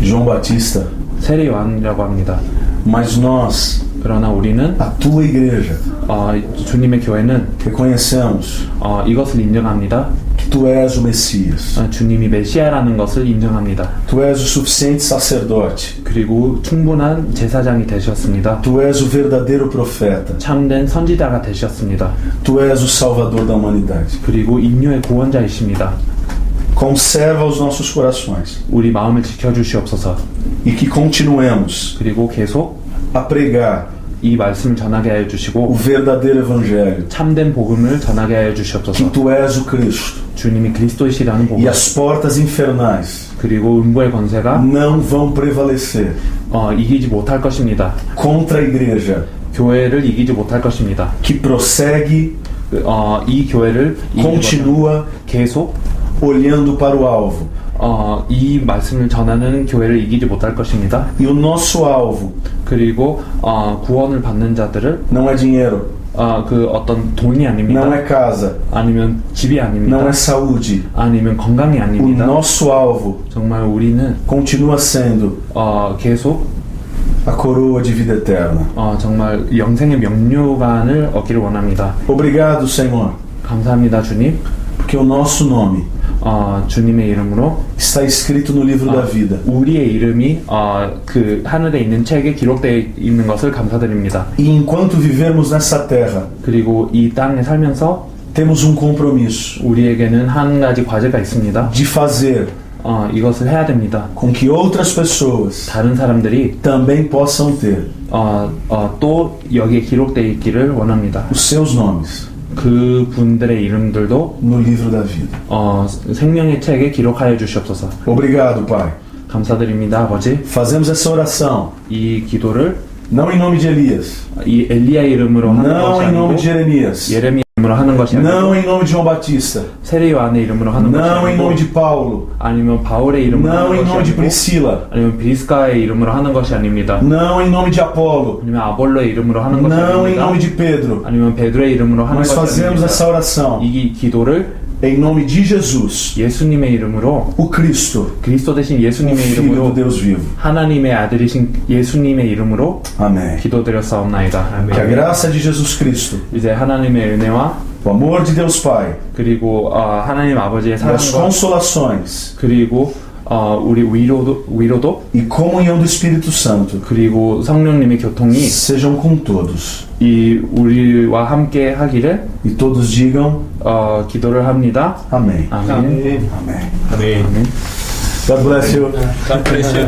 S4: João Batista,
S2: 세례 요한이라고 합니다.
S4: mas nós,
S2: 그러나 우리는
S4: a tua igreja,
S2: 주님의 교회는
S4: reconhecemos
S2: 이것을 인정합니다.
S4: que tu és o Messias,
S2: 주님이 메시아라는 것을 인정합니다.
S4: tu és o suficiente sacerdote,
S2: 그리고 충분한 제사장이 되셨습니다.
S4: tu és o verdadeiro profeta,
S2: 참된 선지자가 되셨습니다.
S4: tu és o salvador da humanidade.
S2: 그리고 인류의 구원자이십니다.
S4: Conserva os nossos corações
S2: 우리 마음을 지켜주시옵소서.
S4: e que continuemos
S2: 그리고 계속
S4: a pregar
S2: 이 말씀을 전하게 하여
S4: o
S2: 주시고
S4: verdadeiro evangelho,
S2: 참된 복음을 전하게 하여
S4: que
S2: 주시옵소서.
S4: tu és o Cristo,
S2: 주님이 그리스도이시라는
S4: e
S2: 복음,
S4: as portas infernais
S2: 그리고 음부의 권세가
S4: não vão prevalecer
S2: 이기지 못할 것입니다.
S4: contra a igreja
S2: 교회를 이기지 못할 것입니다.
S4: que prossegue,
S2: 이 교회를
S4: continua
S2: 계속
S4: olhando para o alvo.
S2: 이 말씀을 전하는 교회를 이기지 못할 것입니다.
S4: E o nosso alvo
S2: 그리고 구원을 받는 자들을
S4: não é dinheiro,
S2: 그 어떤 돈이
S4: não
S2: 아닙니다.
S4: é casa,
S2: 아니면 집이 아닙니다.
S4: não é saúde.
S2: 아니면 건강이
S4: O
S2: 아닙니다.
S4: nosso alvo
S2: 정말 우리는
S4: continua sendo
S2: 계속
S4: a coroa de vida eterna.
S2: 정말 영생의 명료관을 얻기를 원합니다.
S4: Obrigado, Senhor,
S2: 감사합니다, 주님.
S4: porque o nosso nome
S2: 주님의 이름으로
S4: está escrito no livro da vida.
S2: 우리의 이름이 그 하늘에 있는 책에 기록되어 있는 것을 감사드립니다.
S4: E enquanto vivermos nessa terra,
S2: 그리고 이 땅에 살면서
S4: temos um compromisso
S2: 우리에게는 한 가지 과제가 있습니다.
S4: de fazer
S2: 이것을 해야 됩니다.
S4: com que outras pessoas
S2: 다른 사람들이
S4: também possam ter
S2: 또 여기에 기록되어 있기를 원합니다.
S4: os seus nomes
S2: 그 분들의 이름들도
S4: no livro da vida.
S2: 생명의 책에 기록하여 주시옵소서.
S4: Obrigado, Pai.
S2: 감사드립니다, 아버지.
S4: Fazemos essa oração
S2: 이 기도를
S4: não em nome de Elias,
S2: 이 엘리야 이름으로 하는
S4: não
S2: 것이
S4: em nome
S2: 아니고
S4: de Jeremias,
S2: 예레미야 이름으로 하는 것이
S4: não
S2: 아니고
S4: em nome de João Batista,
S2: 세례 요한의 이름으로 하는 것이
S4: não em
S2: 아니고
S4: nome de Paulo,
S2: 아니면 바울의 이름으로
S4: não em
S2: 하는
S4: nome
S2: 것이
S4: de
S2: 아니고
S4: Priscila,
S2: 아니면 비스가의 이름으로 하는 것이 아닙니다.
S4: não em nome de Apolo,
S2: 아니면 아볼로의 이름으로 하는 것이
S4: não em
S2: 아닙니다.
S4: nome de Pedro.
S2: 아니면 베드로의 이름으로 하는
S4: Nós
S2: 것이
S4: fazemos
S2: 아닙니다.
S4: essa oração
S2: 이 기도를
S4: em nome de Jesus,
S2: 예수님의 이름으로
S4: o Cristo,
S2: 그리스도 대신
S4: o
S2: 예수님의
S4: Filho do
S2: 이름으로
S4: Deus vivo.
S2: 하나님의 아들이신 예수님의 이름으로
S4: Amém.
S2: 기도드렸사옵나이다.
S4: Que a graça de Jesus Cristo,
S2: 이제 하나님의 은혜와
S4: o amor de Deus Pai
S2: 그리고 하나님 아버지의
S4: e as
S2: 사랑과
S4: consolações
S2: 그리고 우리 위로도
S4: e comunhão do Espírito Santo
S2: 그리고 성령님의 교통이
S4: sejam com todos.
S2: 이 우리와 함께 하기를
S4: E todos digam
S2: 기도를 합니다.
S4: amém.
S2: 아멘.
S4: Amém.
S3: Amém.
S2: 아멘.
S4: God bless you.
S1: God bless you.